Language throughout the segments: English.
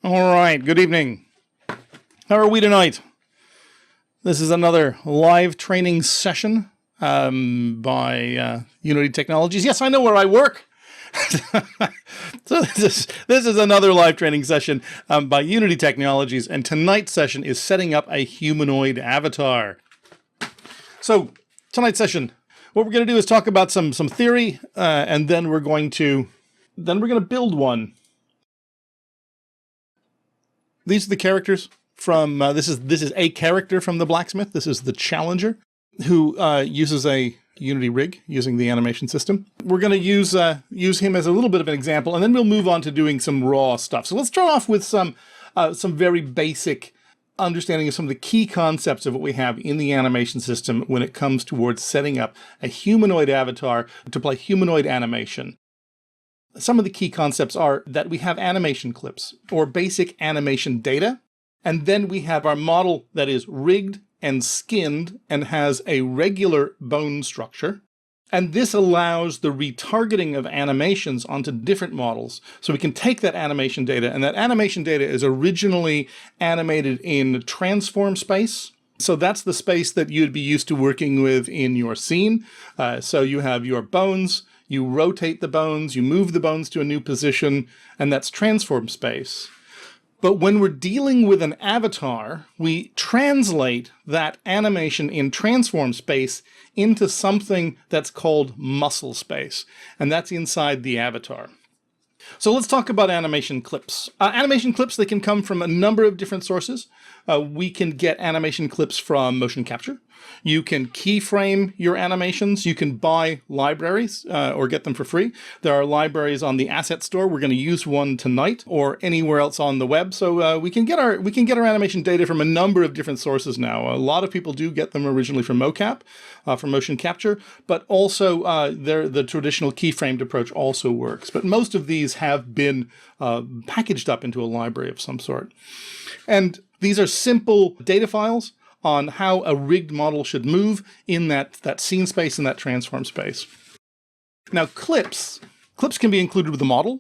All right, good evening. How are we tonight? This is another live training session by Unity Technologies. Yes, I know where I work. So this is another live training session by Unity Technologies, and tonight's session is setting up a humanoid avatar. So tonight's session, what we're going to do is talk about some theory, and then we're going to build one. These are the characters from, this is a character from the blacksmith. This is the challenger who uses a Unity rig using the animation system. We're going to use him as a little bit of an example, and then we'll move on to doing some raw stuff. So let's start off with some very basic understanding of some of the key concepts of what we have in the animation system when it comes towards setting up a humanoid avatar to play humanoid animation. Some of the key concepts are that we have animation clips or basic animation data, and then we have our model that is rigged and skinned and has a regular bone structure. And this allows the retargeting of animations onto different models. So we can take that animation data, and that animation data is originally animated in transform space. So that's the space that you'd be used to working with in your scene. So you have your bones. You rotate the bones, you move the bones to a new position, and that's transform space. But when we're dealing with an avatar, we translate that animation in transform space into something that's called muscle space, and that's inside the avatar. So let's talk about animation clips. Animation clips, they can come from a number of different sources. We can get animation clips from motion capture. You can keyframe your animations. You can buy libraries or get them for free. There are libraries on the asset store. We're going to use one tonight or anywhere else on the web. So we can get our animation data from a number of different sources now. A lot of people do get them originally from mocap, from motion capture, but also the traditional keyframed approach also works. But most of these have been packaged up into a library of some sort. And these are simple data files on how a rigged model should move in that scene space and that transform space. Now clips can be included with the model.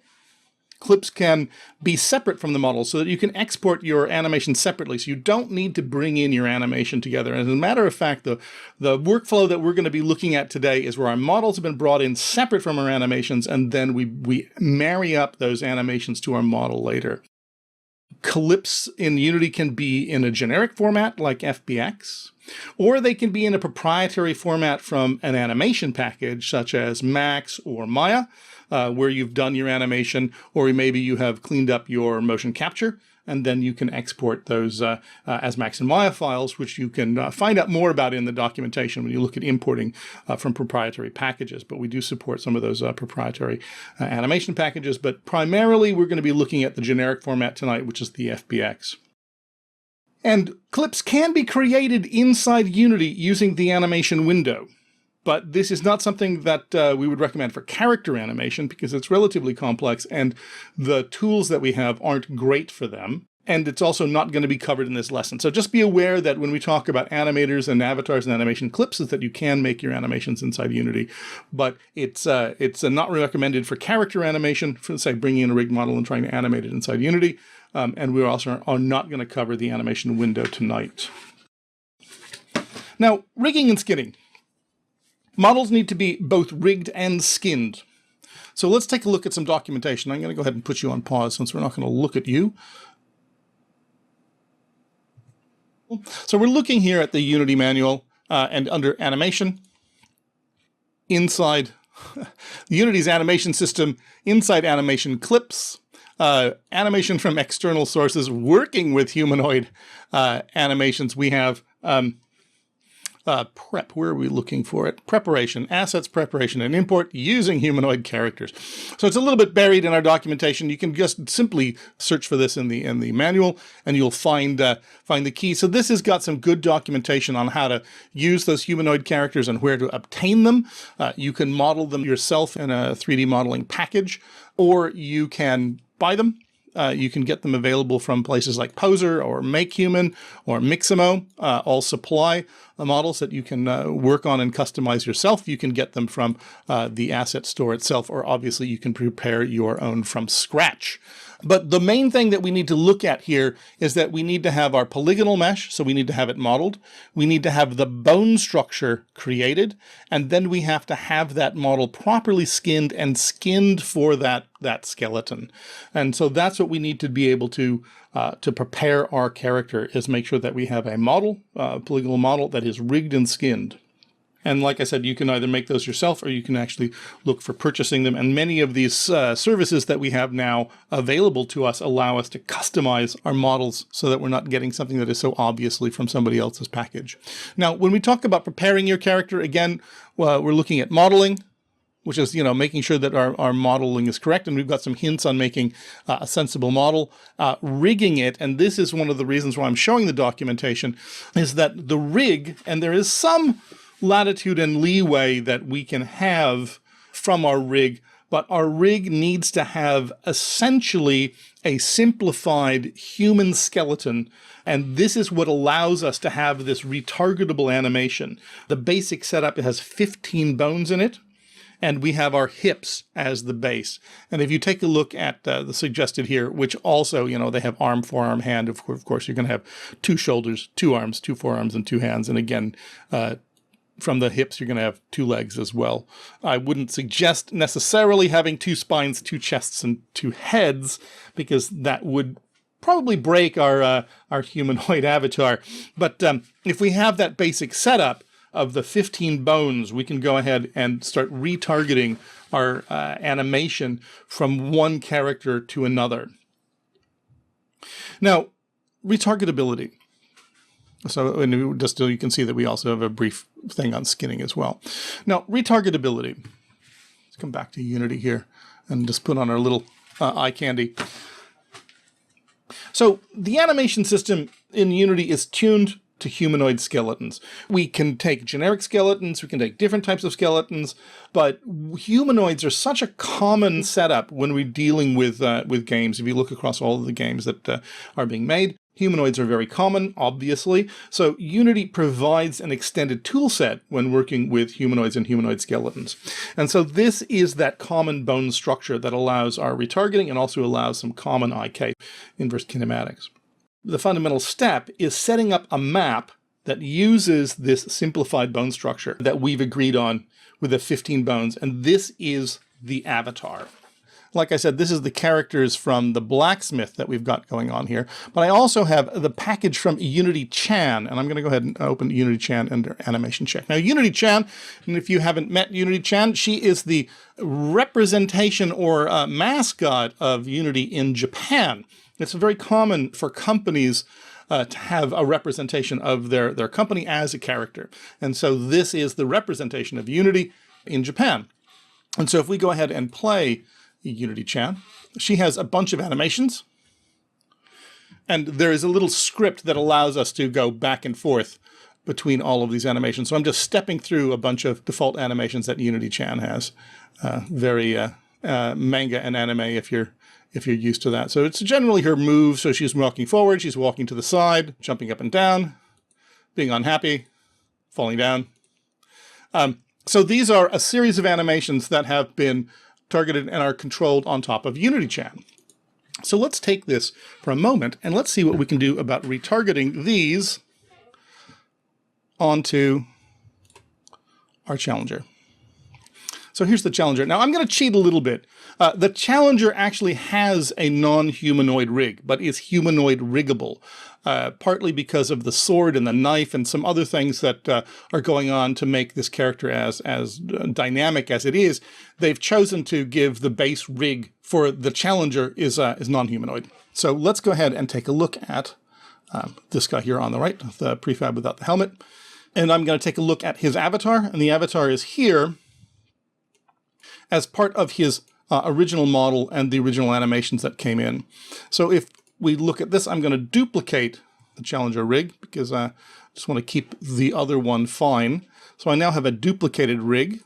Clips can be separate from the model so that you can export your animation separately. So you don't need to bring in your animation together. And as a matter of fact, the workflow that we're going to be looking at today is where our models have been brought in separate from our animations, and then we marry up those animations to our model later. Clips in Unity can be in a generic format like FBX, or they can be in a proprietary format from an animation package such as Max or Maya, where you've done your animation, or maybe you have cleaned up your motion capture, and then you can export those as Max and Maya files, which you can find out more about in the documentation when you look at importing from proprietary packages. But we do support some of those proprietary animation packages. But primarily, we're going to be looking at the generic format tonight, which is the FBX. And clips can be created inside Unity using the animation window. But this is not something that we would recommend for character animation because it's relatively complex and the tools that we have aren't great for them. And it's also not going to be covered in this lesson. So just be aware that when we talk about animators and avatars and animation clips is that you can make your animations inside Unity. But it's not recommended for character animation, for say bringing in a rigged model and trying to animate it inside Unity. And we also are not going to cover the animation window tonight. Now, rigging and skinning. Models need to be both rigged and skinned. So let's take a look at some documentation. I'm going to go ahead and put you on pause since we're not going to look at you. So we're looking here at the Unity manual and under animation, inside Unity's animation system, inside animation clips, animation from external sources, working with humanoid animations. We have prep, where are we looking for it? Preparation, assets preparation, and import using humanoid characters. So it's a little bit buried in our documentation. You can just simply search for this in the manual, and you'll find the key. So this has got some good documentation on how to use those humanoid characters and where to obtain them. You can model them yourself in a 3D modeling package, or you can buy them. You can get them available from places like Poser or MakeHuman or Mixamo. All supply models that you can work on and customize yourself. You can get them from the asset store itself, or obviously you can prepare your own from scratch. But the main thing that we need to look at here is that we need to have our polygonal mesh, so we need to have it modeled. We need to have the bone structure created, and then we have to have that model properly skinned and skinned for that skeleton. And so that's what we need to be able to prepare our character, is make sure that we have a model, polygonal model that is rigged and skinned. And like I said, you can either make those yourself or you can actually look for purchasing them. And many of these services that we have now available to us allow us to customize our models so that we're not getting something that is so obviously from somebody else's package. Now, when we talk about preparing your character, again, we're looking at modeling, which is, making sure that our modeling is correct. And we've got some hints on making a sensible model. Rigging it, and this is one of the reasons why I'm showing the documentation, is that the rig, and there is some latitude and leeway that we can have from our rig, but our rig needs to have essentially a simplified human skeleton, and this is what allows us to have this retargetable animation. The basic setup has 15 bones in it, and we have our hips as the base. And if you take a look at the suggested here, which also, they have arm, forearm, hand, of course, you're going to have 2 shoulders, 2 arms, 2 forearms, and 2 hands, and again, from the hips, you're going to have 2 legs as well. I wouldn't suggest necessarily having 2 spines, 2 chests, and 2 heads, because that would probably break our humanoid avatar. But if we have that basic setup of the 15 bones, we can go ahead and start retargeting our animation from one character to another. Now, retargetability. So, and just so you can see that we also have a brief thing on skinning as well. Now, retargetability. Let's come back to Unity here and just put on our little eye candy. So, the animation system in Unity is tuned to humanoid skeletons. We can take generic skeletons, we can take different types of skeletons, but humanoids are such a common setup when we're dealing with games. If you look across all of the games that are being made, humanoids are very common, obviously. So Unity provides an extended tool set when working with humanoids and humanoid skeletons. And so this is that common bone structure that allows our retargeting and also allows some common IK, inverse kinematics. The fundamental step is setting up a map that uses this simplified bone structure that we've agreed on with the 15 bones, and this is the avatar. Like I said, this is the characters from the blacksmith that we've got going on here, but I also have the package from Unity Chan, and I'm going to go ahead and open Unity Chan under Animation Check. Now, Unity Chan, and if you haven't met Unity Chan, she is the representation or mascot of Unity in Japan. It's very common for companies to have a representation of their company as a character. And so this is the representation of Unity in Japan. And so if we go ahead and play Unity Chan, she has a bunch of animations. And there is a little script that allows us to go back and forth between all of these animations. So I'm just stepping through a bunch of default animations that Unity Chan has. Very manga and anime if you're used to that. So it's generally her move. So she's walking forward, she's walking to the side, jumping up and down, being unhappy, falling down. So these are a series of animations that have been targeted and are controlled on top of Unity Chan. So let's take this for a moment and let's see what we can do about retargeting these onto our challenger. So here's the challenger. Now I'm going to cheat a little bit. The challenger actually has a non-humanoid rig, but is humanoid riggable, partly because of the sword and the knife and some other things that are going on to make this character as dynamic as it is. They've chosen to give the base rig for the challenger is non-humanoid. So let's go ahead and take a look at this guy here on the right, the prefab without the helmet. And I'm going to take a look at his avatar, and the avatar is here as part of his original model and the original animations that came in. So if we look at this, I'm going to duplicate the challenger rig because I just want to keep the other one fine. So I now have a duplicated rig.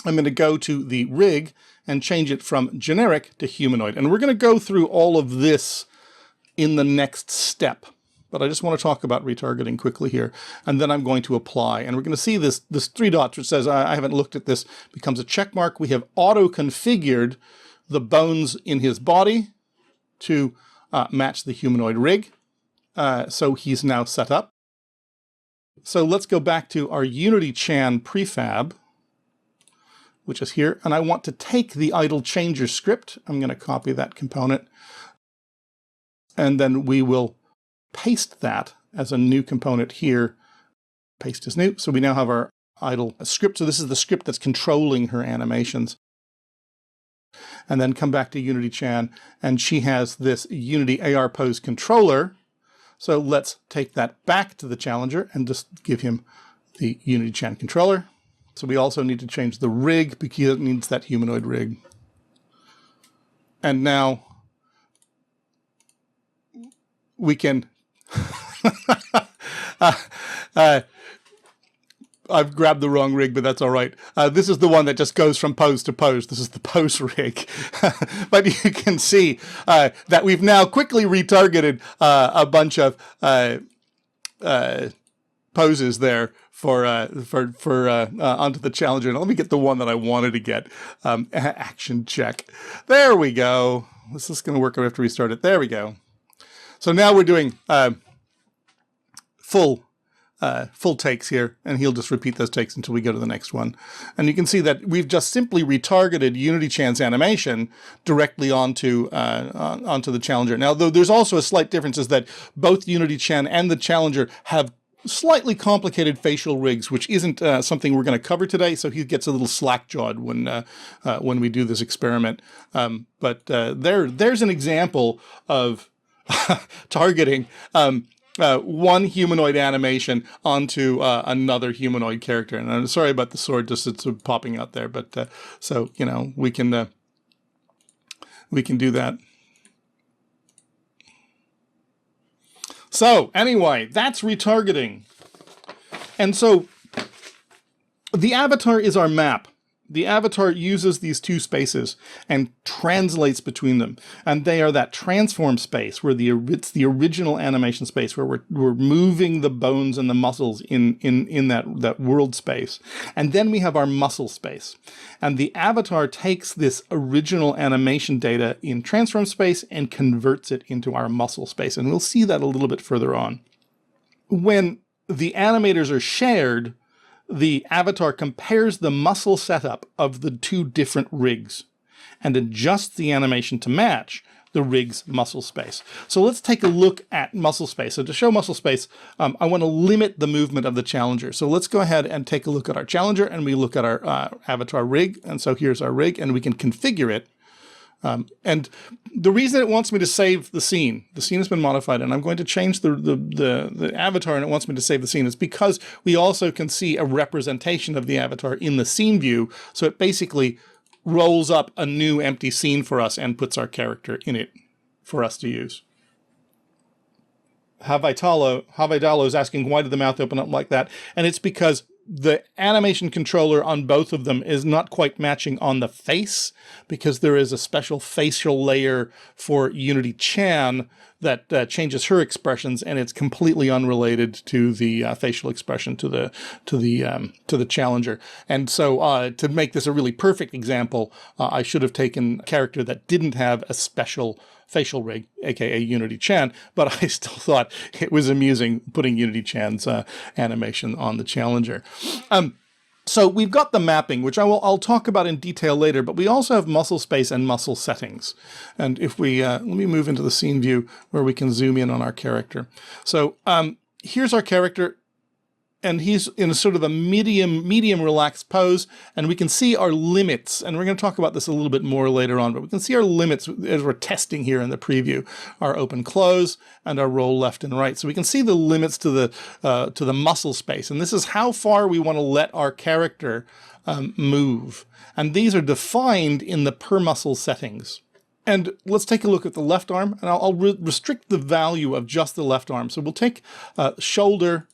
I'm going to go to the rig and change it from generic to humanoid. And we're going to go through all of this in the next step. but I just want to talk about retargeting quickly here. And then I'm going to apply. And we're going to see this 3 dots, which says, I haven't looked at this, becomes a check mark. We have auto-configured the bones in his body to match the humanoid rig. So he's now set up. So let's go back to our Unity Chan prefab, which is here. And I want to take the idle changer script. I'm going to copy that component. And then we will paste that as a new component here. Paste is new. So we now have our idle script. So this is the script that's controlling her animations. And then come back to Unity Chan, and she has this Unity AR pose controller. So let's take that back to the challenger and just give him the Unity Chan controller. So we also need to change the rig because it needs that humanoid rig. And now we can I've grabbed the wrong rig, but that's all right. This is the one that just goes from pose to pose. This is the pose rig. But you can see that we've now quickly retargeted a bunch of poses there for onto the challenger. Now let me get the one that I wanted to get. Action check. There we go. This is going to work. I have to restart it. There we go. So now we're doing full takes here, and he'll just repeat those takes until we go to the next one. And you can see that we've just simply retargeted Unity Chan's animation directly onto the challenger. Now, though there's also a slight difference is that both Unity Chan and the challenger have slightly complicated facial rigs, which isn't something we're going to cover today. So he gets a little slack-jawed when we do this experiment. But there's an example of targeting one humanoid animation onto another humanoid character. And I'm sorry about the sword, just it's popping out there, but so you know we can do that. So anyway, that's retargeting. And so the avatar is our map. The avatar uses these two spaces and translates between them. And they are that transform space where it's the original animation space where we're moving the bones and the muscles in that world space. And then we have our muscle space. And the avatar takes this original animation data in transform space and converts it into our muscle space. And we'll see that a little bit further on. When the animators are shared, the avatar compares the muscle setup of the two different rigs and adjusts the animation to match the rig's muscle space. So let's take a look at muscle space. So to show muscle space, I want to limit the movement of the challenger. So let's go ahead and take a look at our challenger, and we look at our avatar rig. And so here's our rig, and we can configure it. And the reason it wants me to save the scene has been modified, and I'm going to change the avatar, and it wants me to save the scene. It's because we also can see a representation of the avatar in the scene view. So it basically rolls up a new empty scene for us and puts our character in it for us to use. Havaidalo is asking, why did the mouth open up like that? And it's because the animation controller on both of them is not quite matching on the face, because there is a special facial layer for Unity Chan that changes her expressions, and it's completely unrelated to the facial expression to the challenger. And so to make this a really perfect example, I should have taken a character that didn't have a special facial rig, aka Unity Chan, but I still thought it was amusing putting Unity Chan's animation on the challenger. So we've got the mapping, which I'll talk about in detail later, but we also have muscle space and muscle settings. And if we, let me move into the scene view where we can zoom in on our character. So here's our character, and he's in a sort of a medium relaxed pose, and we can see our limits, and we're going to talk about this a little bit more later on, but we can see our limits as we're testing here in the preview, our open close and our roll left and right. So we can see the limits to the muscle space, and this is how far we want to let our character move. And these are defined in the per muscle settings. And let's take a look at the left arm, and I'll restrict the value of just the left arm. So we'll take shoulder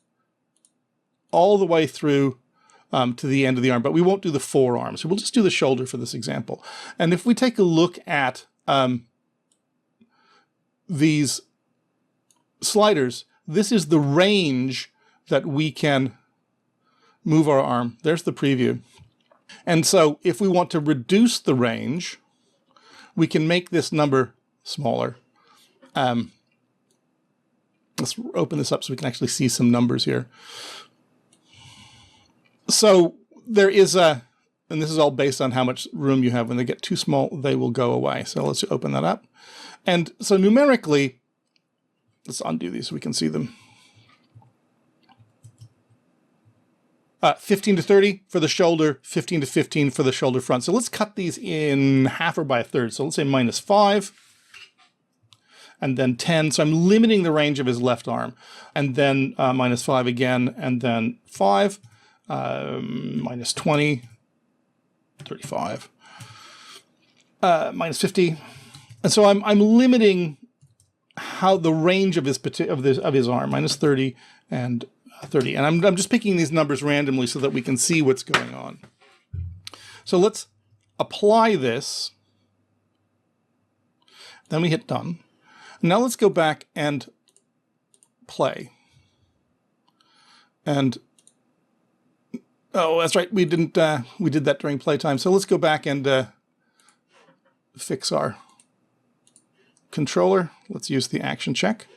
all the way through to the end of the arm, but we won't do the forearm. So we'll just do the shoulder for this example. And if we take a look at these sliders, this is the range that we can move our arm. There's the preview. And so if we want to reduce the range, we can make this number smaller. Let's open this up so we can actually see some numbers here. So there is a, and this is all based on how much room you have. When they get too small, they will go away. So let's open that up. And so numerically, let's undo these so we can see them. 15 to 30 for the shoulder, 15 to 15 for the shoulder front. So let's cut these in half or by a third. So let's say -5 and then 10. So I'm limiting the range of his left arm. And then -5 again, and then 5, -20, 35, -50. And so I'm limiting how the range of his arm, -30 and 30. And I'm just picking these numbers randomly so that we can see what's going on. So let's apply this. Then we hit done. Now let's go back and play. And oh, that's right, we didn't. We did that during playtime. So let's go back and fix our controller. Let's use the action check.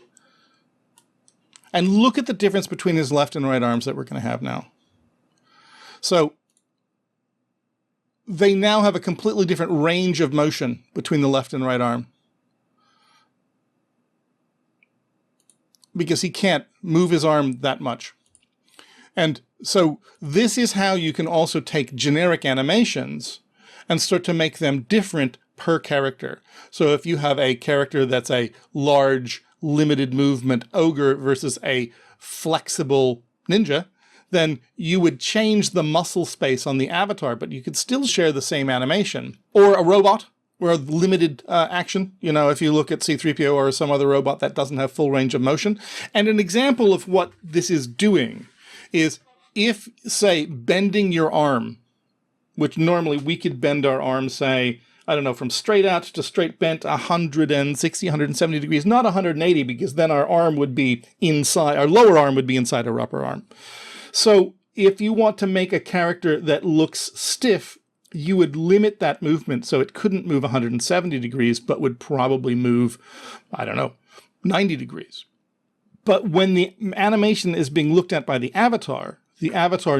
And look at the difference between his left and right arms that we're going to have now. So they now have a completely different range of motion between the left and right arm, because he can't move his arm that much. And so this is how you can also take generic animations and start to make them different per character. So if you have a character that's a large, limited movement ogre versus a flexible ninja, then you would change the muscle space on the avatar, but you could still share the same animation. Or a robot, or a limited action. You know, if you look at C-3PO or some other robot that doesn't have full range of motion. And an example of what this is doing is if, say, bending your arm, which normally we could bend our arm, say, I don't know, from straight out to straight bent 160, 170 degrees, not 180, because then our arm would be inside, our lower arm would be inside our upper arm. So if you want to make a character that looks stiff, you would limit that movement so it couldn't move 170 degrees, but would probably move, I don't know, 90 degrees. But when the animation is being looked at by the avatar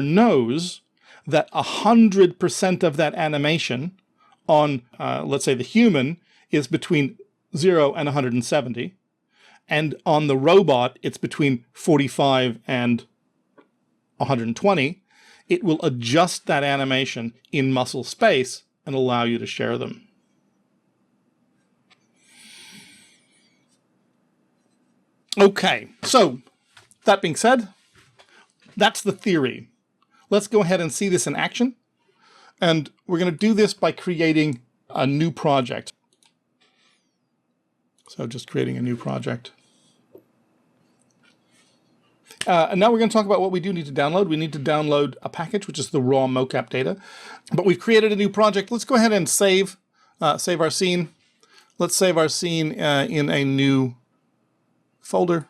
knows that 100% of that animation on, let's say, the human is between 0 and 170, and on the robot, it's between 45 and 120, it will adjust that animation in muscle space and allow you to share them. Okay, so that being said, that's the theory. Let's go ahead and see this in action. And we're going to do this by creating a new project. So just creating a new project. And now we're going to talk about what we do need to download. We need to download a package, which is the raw mocap data. But we've created a new project. Let's go ahead and save our scene. Let's save our scene in a new folder.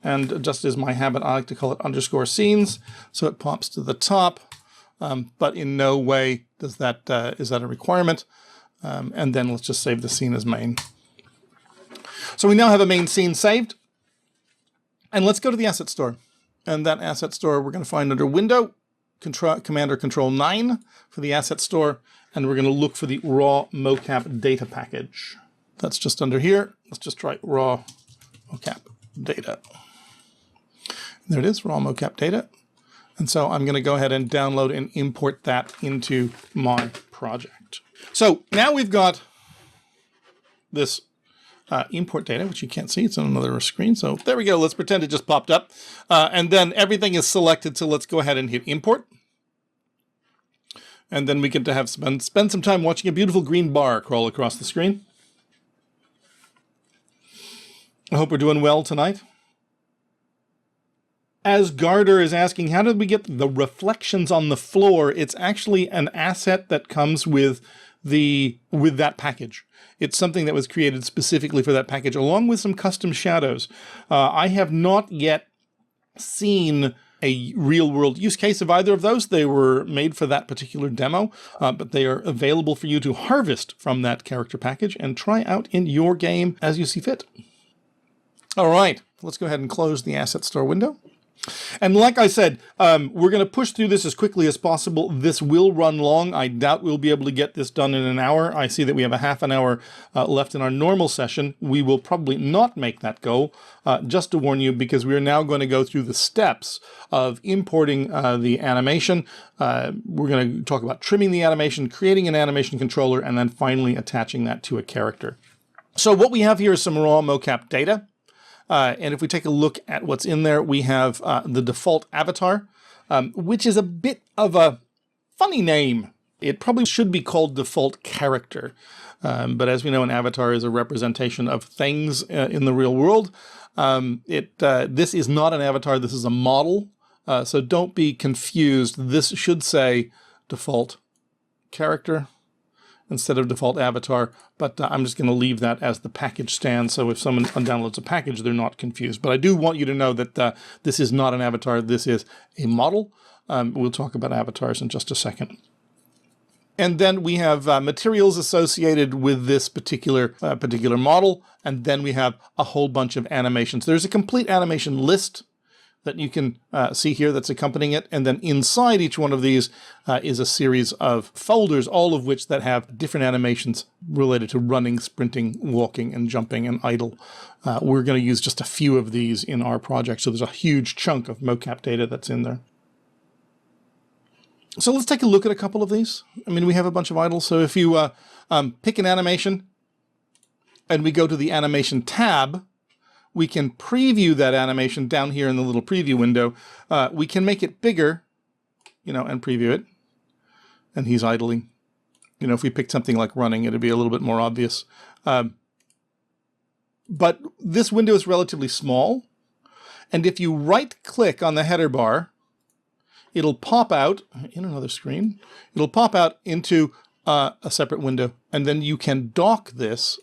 And just as my habit, I like to call it _scenes. So it pops to the top. But in no way does that is that a requirement. And then let's just save the scene as main. So we now have a main scene saved. And let's go to the asset store. And that asset store we're going to find under Window, Command or Control 9 for the asset store. And we're going to look for the raw mocap data package. That's just under here. Let's just try raw mocap data. There it is, raw mocap data. And so I'm going to go ahead and download and import that into my project. So now we've got this import data, which you can't see. It's on another screen. So there we go. Let's pretend it just popped up. And then everything is selected. So let's go ahead and hit import. And then we get to have spend some time watching a beautiful green bar crawl across the screen. I hope we're doing well tonight. As Garter is asking, how did we get the reflections on the floor? It's actually an asset that comes with with that package. It's something that was created specifically for that package, along with some custom shadows. I have not yet seen a real-world use case of either of those. They were made for that particular demo, but they are available for you to harvest from that character package and try out in your game as you see fit. All right, let's go ahead and close the Asset Store window. And like I said, we're going to push through this as quickly as possible. This will run long. I doubt we'll be able to get this done in an hour. I see that we have a half an hour left in our normal session. We will probably not make that goal, just to warn you, because we are now going to go through the steps of importing the animation. We're going to talk about trimming the animation, creating an animation controller, and then finally attaching that to a character. So what we have here is some raw mocap data. And if we take a look at what's in there, we have the default avatar, which is a bit of a funny name. It probably should be called default character. But as we know, an avatar is a representation of things in the real world. This is not an avatar. This is a model. So don't be confused. This should say default character instead of default avatar, but I'm just going to leave that as the package stands, so if someone downloads a package, they're not confused. But I do want you to know that this is not an avatar, this is a model. We'll talk about avatars in just a second. And then we have materials associated with this particular model, and then we have a whole bunch of animations. There's a complete animation list that you can see here that's accompanying it. And then inside each one of these is a series of folders, all of which that have different animations related to running, sprinting, walking, and jumping and idle. We're going to use just a few of these in our project. So there's a huge chunk of mocap data that's in there. So let's take a look at a couple of these. I mean, we have a bunch of idle. So if you pick an animation and we go to the animation tab, we can preview that animation down here in the little preview window. We can make it bigger, and preview it. And he's idling. If we picked something like running, it'd be a little bit more obvious. But this window is relatively small. And if you right-click on the header bar, it'll pop out in another screen. It'll pop out into a separate window. And then you can dock this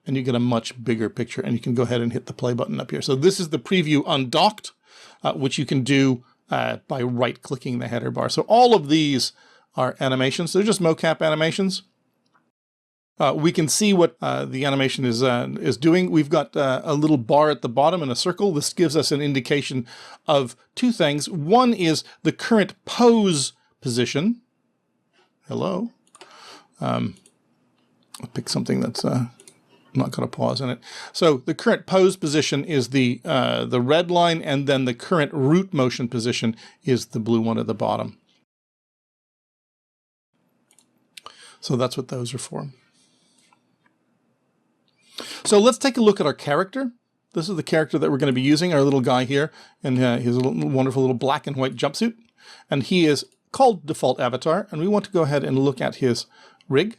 and you get a much bigger picture, and you can go ahead and hit the play button up here. So this is the preview undocked, which you can do by right-clicking the header bar. So all of these are animations. They're just mocap animations. We can see what the animation is doing. We've got a little bar at the bottom and a circle. This gives us an indication of two things. One is the current pose position. Hello. I'll pick something that's not got a pause in it. So the current pose position is the red line, and then the current root motion position is the blue one at the bottom. So that's what those are for. So let's take a look at our character. This is the character that we're going to be using, our little guy here, and his wonderful little black and white jumpsuit. And he is called default avatar, and we want to go ahead and look at his rig.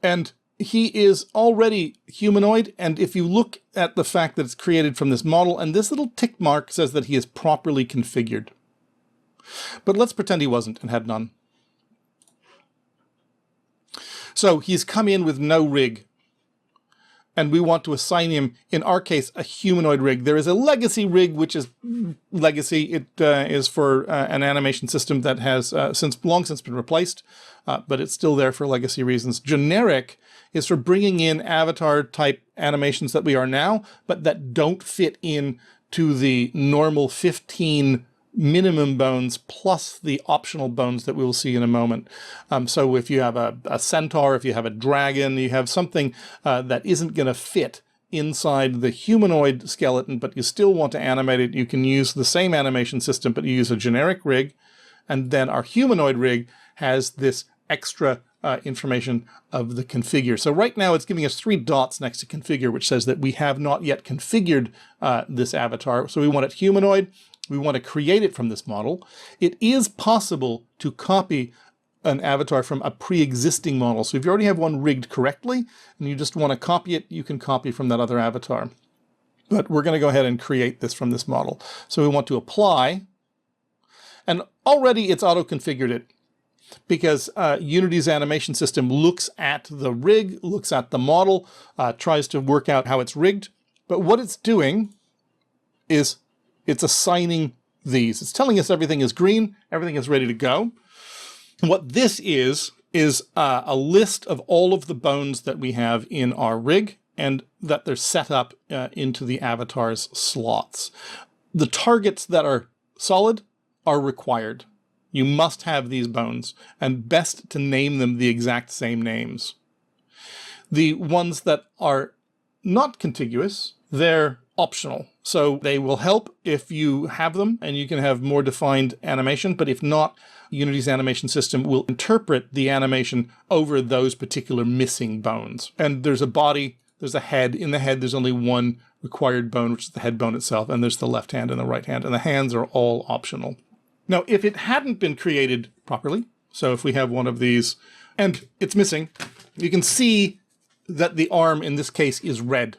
And he is already humanoid, and if you look at the fact that it's created from this model, and this little tick mark says that he is properly configured. But let's pretend he wasn't and had none. So he's come in with no rig, and we want to assign him, in our case, a humanoid rig. There is a legacy rig, which is legacy. It is for an animation system that has long since been replaced, but it's still there for legacy reasons. Generic is for bringing in avatar-type animations that we are now, but that don't fit in to the normal 15 minimum bones plus the optional bones that we will see in a moment. So if you have a centaur, if you have a dragon, you have something that isn't going to fit inside the humanoid skeleton, but you still want to animate it, you can use the same animation system, but you use a generic rig, and then our humanoid rig has this extra information of the configure. So right now it's giving us 3 dots next to configure, which says that we have not yet configured this avatar. So we want it humanoid. We want to create it from this model. It is possible to copy an avatar from a pre-existing model. So if you already have one rigged correctly and you just want to copy it, you can copy from that other avatar. But we're going to go ahead and create this from this model. So we want to apply, and already it's auto-configured it. because Unity's animation system looks at the rig, looks at the model, tries to work out how it's rigged. But what it's doing is it's assigning these. It's telling us everything is green, everything is ready to go. What this is a list of all of the bones that we have in our rig and that they're set up into the avatar's slots. The targets that are solid are required. You must have these bones, and best to name them the exact same names. The ones that are not contiguous, they're optional. So they will help if you have them and you can have more defined animation, but if not, Unity's animation system will interpret the animation over those particular missing bones. And there's a body, there's a head. In the head, there's only one required bone, which is the head bone itself, and there's the left hand and the right hand, and the hands are all optional. Now, if it hadn't been created properly, so if we have one of these and it's missing, you can see that the arm in this case is red.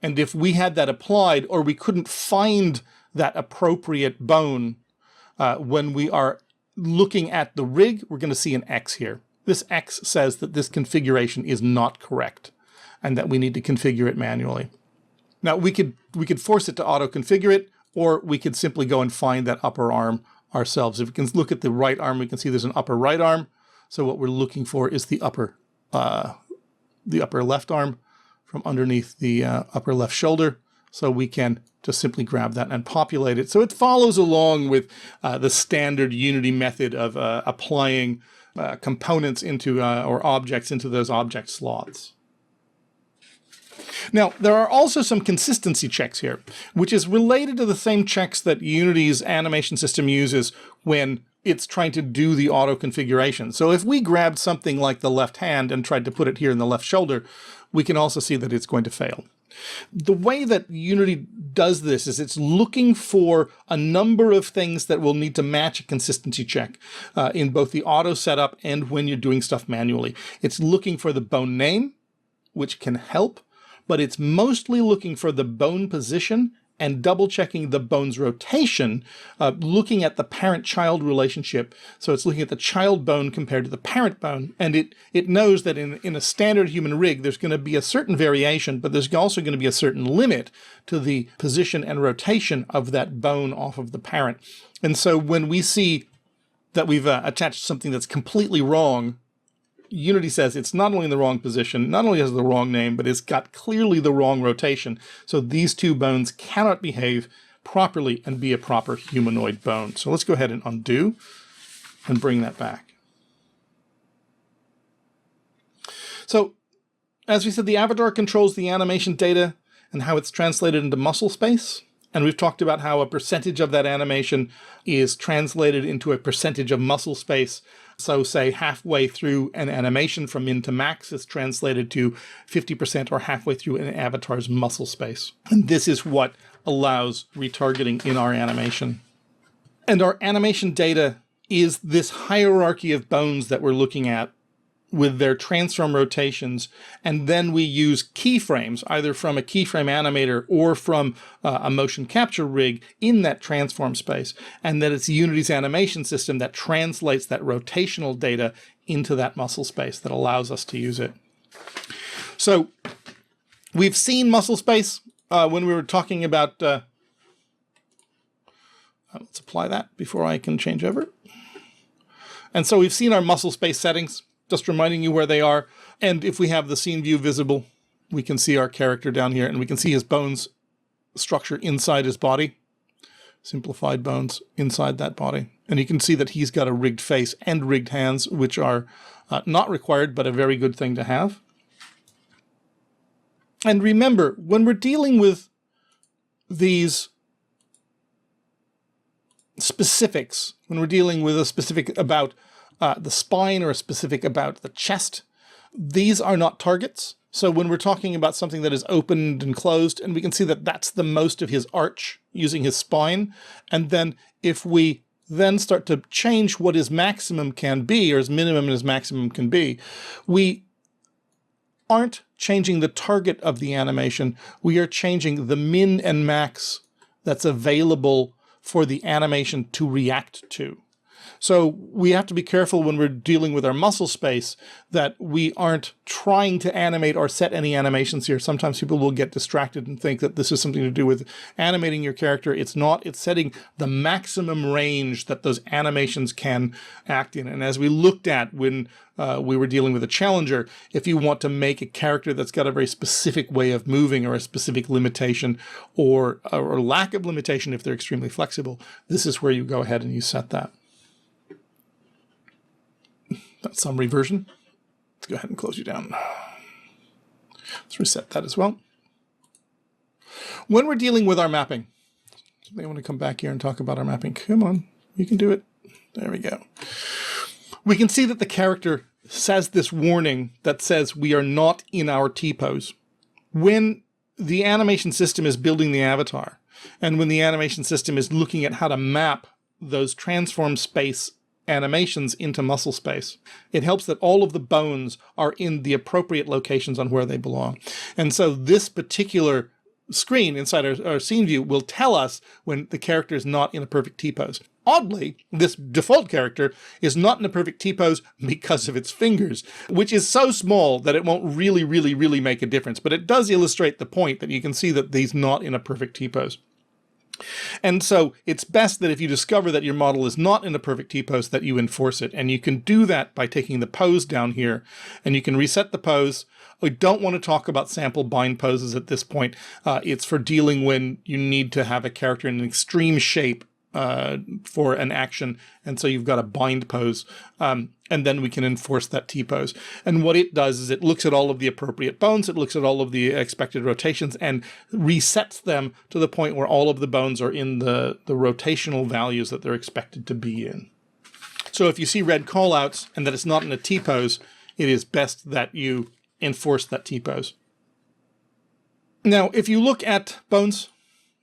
And if we had that applied, or we couldn't find that appropriate bone when we are looking at the rig, we're going to see an X here. This X says that this configuration is not correct and that we need to configure it manually. Now, we could force it to auto-configure it, or we could simply go and find that upper arm ourselves. If we can look at the right arm, we can see there's an upper right arm. So what we're looking for is the upper left arm from underneath the upper left shoulder. So we can just simply grab that and populate it. So it follows along with the standard Unity method of applying components into or objects into those object slots. Now, there are also some consistency checks here, which is related to the same checks that Unity's animation system uses when it's trying to do the auto configuration. So if we grabbed something like the left hand and tried to put it here in the left shoulder, we can also see that it's going to fail. The way that Unity does this is it's looking for a number of things that will need to match a consistency check in both the auto setup and when you're doing stuff manually. It's looking for the bone name, which can help, but it's mostly looking for the bone position and double checking the bone's rotation, looking at the parent-child relationship. So it's looking at the child bone compared to the parent bone. And it knows that in a standard human rig, there's going to be a certain variation, but there's also going to be a certain limit to the position and rotation of that bone off of the parent. And so when we see that we've attached something that's completely wrong, Unity says it's not only in the wrong position, not only has the wrong name, but it's got clearly the wrong rotation. So these two bones cannot behave properly and be a proper humanoid bone. So let's go ahead and undo and bring that back. So as we said, the avatar controls the animation data and how it's translated into muscle space. And we've talked about how a percentage of that animation is translated into a percentage of muscle space. So say halfway through an animation from min to max is translated to 50% or halfway through an avatar's muscle space. And this is what allows retargeting in our animation. And our animation data is this hierarchy of bones that we're looking at with their transform rotations, and then we use keyframes, either from a keyframe animator or from a motion capture rig in that transform space, and then it's Unity's animation system that translates that rotational data into that muscle space that allows us to use it. So we've seen muscle space when we were talking about, let's apply that before I can change over. And so we've seen our muscle space settings, just reminding you where they are. And if we have the scene view visible, we can see our character down here, and we can see his bones structure inside his body. Simplified bones inside that body. And you can see that he's got a rigged face and rigged hands, which are not required, but a very good thing to have. And remember, when we're dealing with these specifics, when we're dealing with a specific about the spine or a specific about the chest, these are not targets. So when we're talking about something that is opened and closed, and we can see that that's the most of his arch using his spine. And then if we then start to change what his maximum can be, or his minimum and his maximum can be, we aren't changing the target of the animation. We are changing the min and max that's available for the animation to react to. So we have to be careful when we're dealing with our muscle space that we aren't trying to animate or set any animations here. Sometimes people will get distracted and think that this is something to do with animating your character. It's not. It's setting the maximum range that those animations can act in. And as we looked at when we were dealing with a challenger, if you want to make a character that's got a very specific way of moving or a specific limitation or lack of limitation if they're extremely flexible, this is where you go ahead and you set that. That summary version. Let's go ahead and close you down. Let's reset that as well. When we're dealing with our mapping, I want to come back here and talk about our mapping. Come on, you can do it. There we go. We can see that the character says this warning that says we are not in our T-pose. When the animation system is building the avatar, and when the animation system is looking at how to map those transform space animations into muscle space, it helps that all of the bones are in the appropriate locations on where they belong. And so this particular screen inside our scene view will tell us when the character is not in a perfect T-pose. Oddly, this default character is not in a perfect T-pose because of its fingers, which is so small that it won't really make a difference. But it does illustrate the point that you can see that he's not in a perfect T-pose. And so it's best that if you discover that your model is not in a perfect T-pose, that you enforce it. And you can do that by taking the pose down here, and you can reset the pose. We don't want to talk about sample bind poses at this point. It's for dealing when you need to have a character in an extreme shape for an action, and so you've got a bind pose, and then we can enforce that T-pose. And what it does is it looks at all of the appropriate bones, it looks at all of the expected rotations, and resets them to the point where all of the bones are in the rotational values that they're expected to be in. So if you see red callouts and that it's not in a T-pose, it is best that you enforce that T-pose. Now, if you look at bones,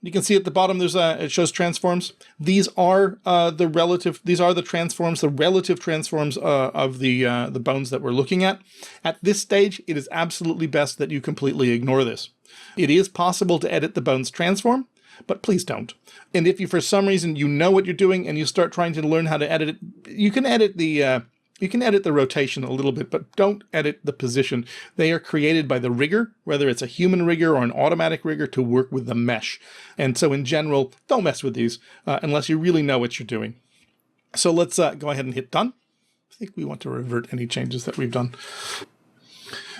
you can see at the bottom there's it shows transforms. These are the relative transforms, the relative transforms of the bones that we're looking at. At this stage, it is absolutely best that you completely ignore this. It is possible to edit the bones transform, but please don't. And if you, for some reason, you know what you're doing and you start trying to learn how to edit it, you can edit the rotation a little bit, but don't edit the position. They are created by the rigger, whether it's a human rigger or an automatic rigger, to work with the mesh. And so in general, don't mess with these unless you really know what you're doing. So let's go ahead and hit done. I think we want to revert any changes that we've done.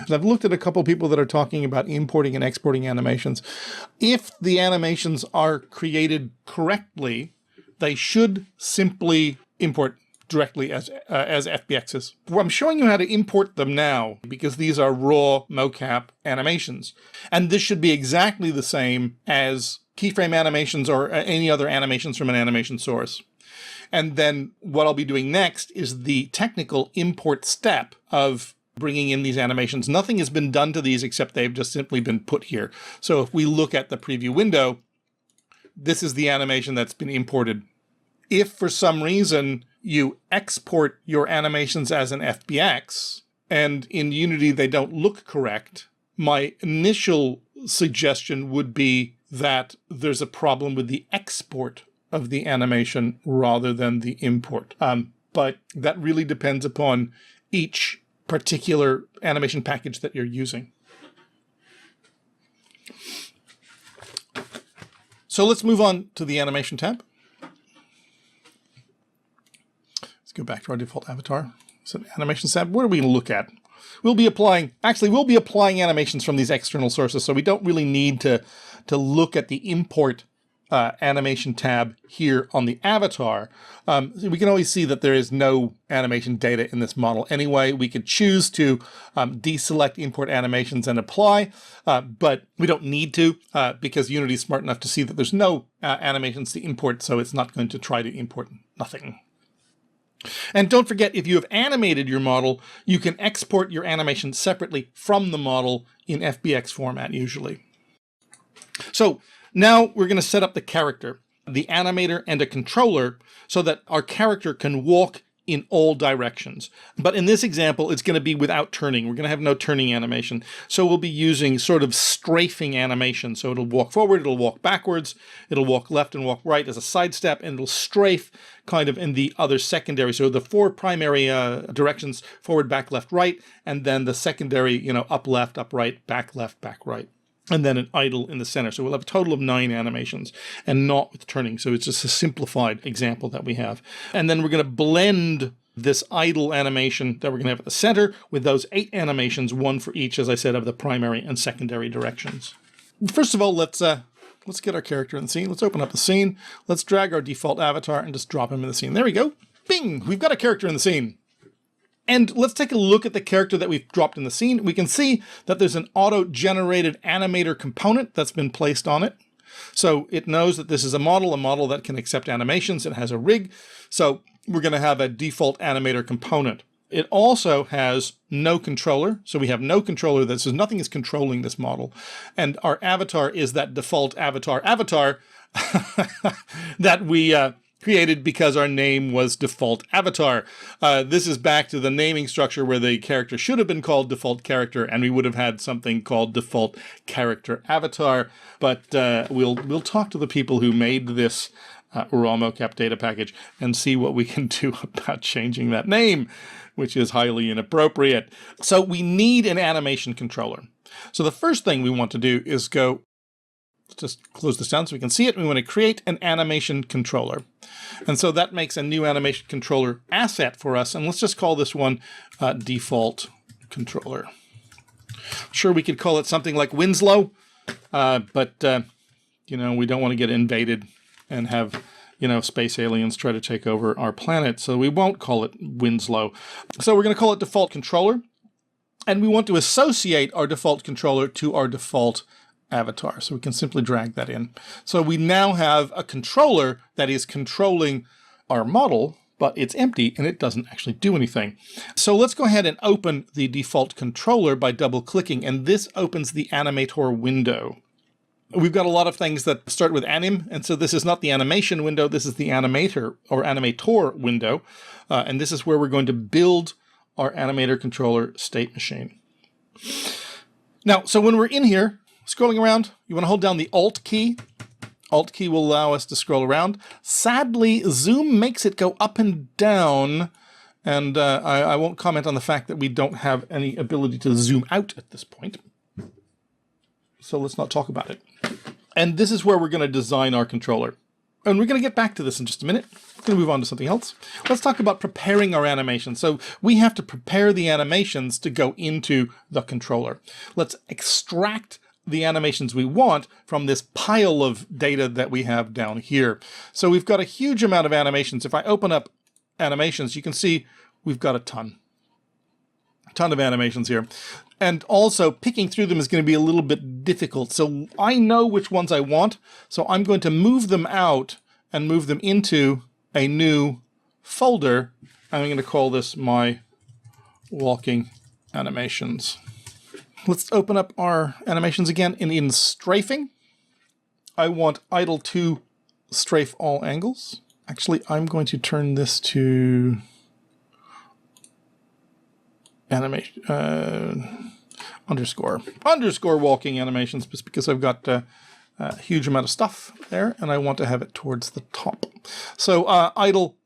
I've looked at a couple people that are talking about importing and exporting animations. If the animations are created correctly, they should simply import directly as FBXs. Well, I'm showing you how to import them now because these are raw mocap animations. And this should be exactly the same as keyframe animations or any other animations from an animation source. And then what I'll be doing next is the technical import step of bringing in these animations. Nothing has been done to these except they've just simply been put here. So if we look at the preview window, this is the animation that's been imported. If for some reason you export your animations as an FBX and in Unity they don't look correct, my initial suggestion would be that there's a problem with the export of the animation rather than the import. But that really depends upon each particular animation package that you're using. So let's move on to the animation tab. Let's go back to our default avatar. So animation tab, what are we going to look at? We'll be applying animations from these external sources, so we don't really need to look at the import animation tab here on the avatar. We can always see that there is no animation data in this model anyway. We could choose to deselect import animations and apply, but we don't need to because Unity is smart enough to see that there's no animations to import, so it's not going to try to import nothing. And don't forget, if you have animated your model, you can export your animation separately from the model in FBX format usually. So now we're going to set up the character, the animator, and a controller so that our character can walk in all directions. But in this example, it's going to be without turning. We're going to have no turning animation. So we'll be using sort of strafing animation. So it'll walk forward, it'll walk backwards, it'll walk left and walk right as a sidestep, and it'll strafe kind of in the other secondary. So the 4 primary directions, forward, back, left, right, and then the secondary, you know, up, left, up, right, back, left, back, right. And then an idle in the center. So we'll have a total of 9 animations and not with turning. So it's just a simplified example that we have. And then we're going to blend this idle animation that we're going to have at the center with those 8 animations, 1 for each, as I said, of the primary and secondary directions. First of all, let's get our character in the scene. Let's open up the scene. Let's drag our default avatar and just drop him in the scene. There we go. Bing! We've got a character in the scene. And let's take a look at the character that we've dropped in the scene. We can see that there's an auto-generated animator component that's been placed on it. So it knows that this is a model that can accept animations. It has a rig. So we're going to have a default animator component. It also has no controller. So we have no controller that says nothing is controlling this model. And our avatar is that default avatar that we created because our name was default avatar. This is back to the naming structure where the character should have been called default character, and we would have had something called default character avatar. But we'll talk to the people who made this raw mocap data package and see what we can do about changing that name, which is highly inappropriate. So we need an animation controller. So the first thing we want to do is go, let's just close this down so we can see it. We want to create an animation controller. And so that makes a new animation controller asset for us. And let's just call this one default controller. Sure, we could call it something like Winslow, but you know, we don't want to get invaded and have, you know, space aliens try to take over our planet. So we won't call it Winslow. So we're going to call it default controller. And we want to associate our default controller to our default avatar. So we can simply drag that in. So we now have a controller that is controlling our model, but it's empty and it doesn't actually do anything. So let's go ahead and open the default controller by double clicking, and this opens the Animator window. We've got a lot of things that start with anim, and so this is not the animation window, this is the animator or animator window. And this is where we're going to build our animator controller state machine. Now, so when we're in here, scrolling around, you want to hold down the Alt key. Alt key will allow us to scroll around. Sadly, zoom makes it go up and down, and I won't comment on the fact that we don't have any ability to zoom out at this point. So let's not talk about it. And this is where we're going to design our controller. And we're going to get back to this in just a minute. We're going to move on to something else. Let's talk about preparing our animations. So we have to prepare the animations to go into the controller. Let's extract the animations we want from this pile of data that we have down here. So we've got a huge amount of animations. If I open up animations, you can see we've got a ton of animations here. And also picking through them is going to be a little bit difficult. So I know which ones I want. So I'm going to move them out and move them into a new folder. I'm going to call this my walking animations. Let's open up our animations again. And in strafing, I want idle to strafe all angles. Actually, I'm going to turn this to animation underscore walking animations, just because I've got a huge amount of stuff there and I want to have it towards the top. So idle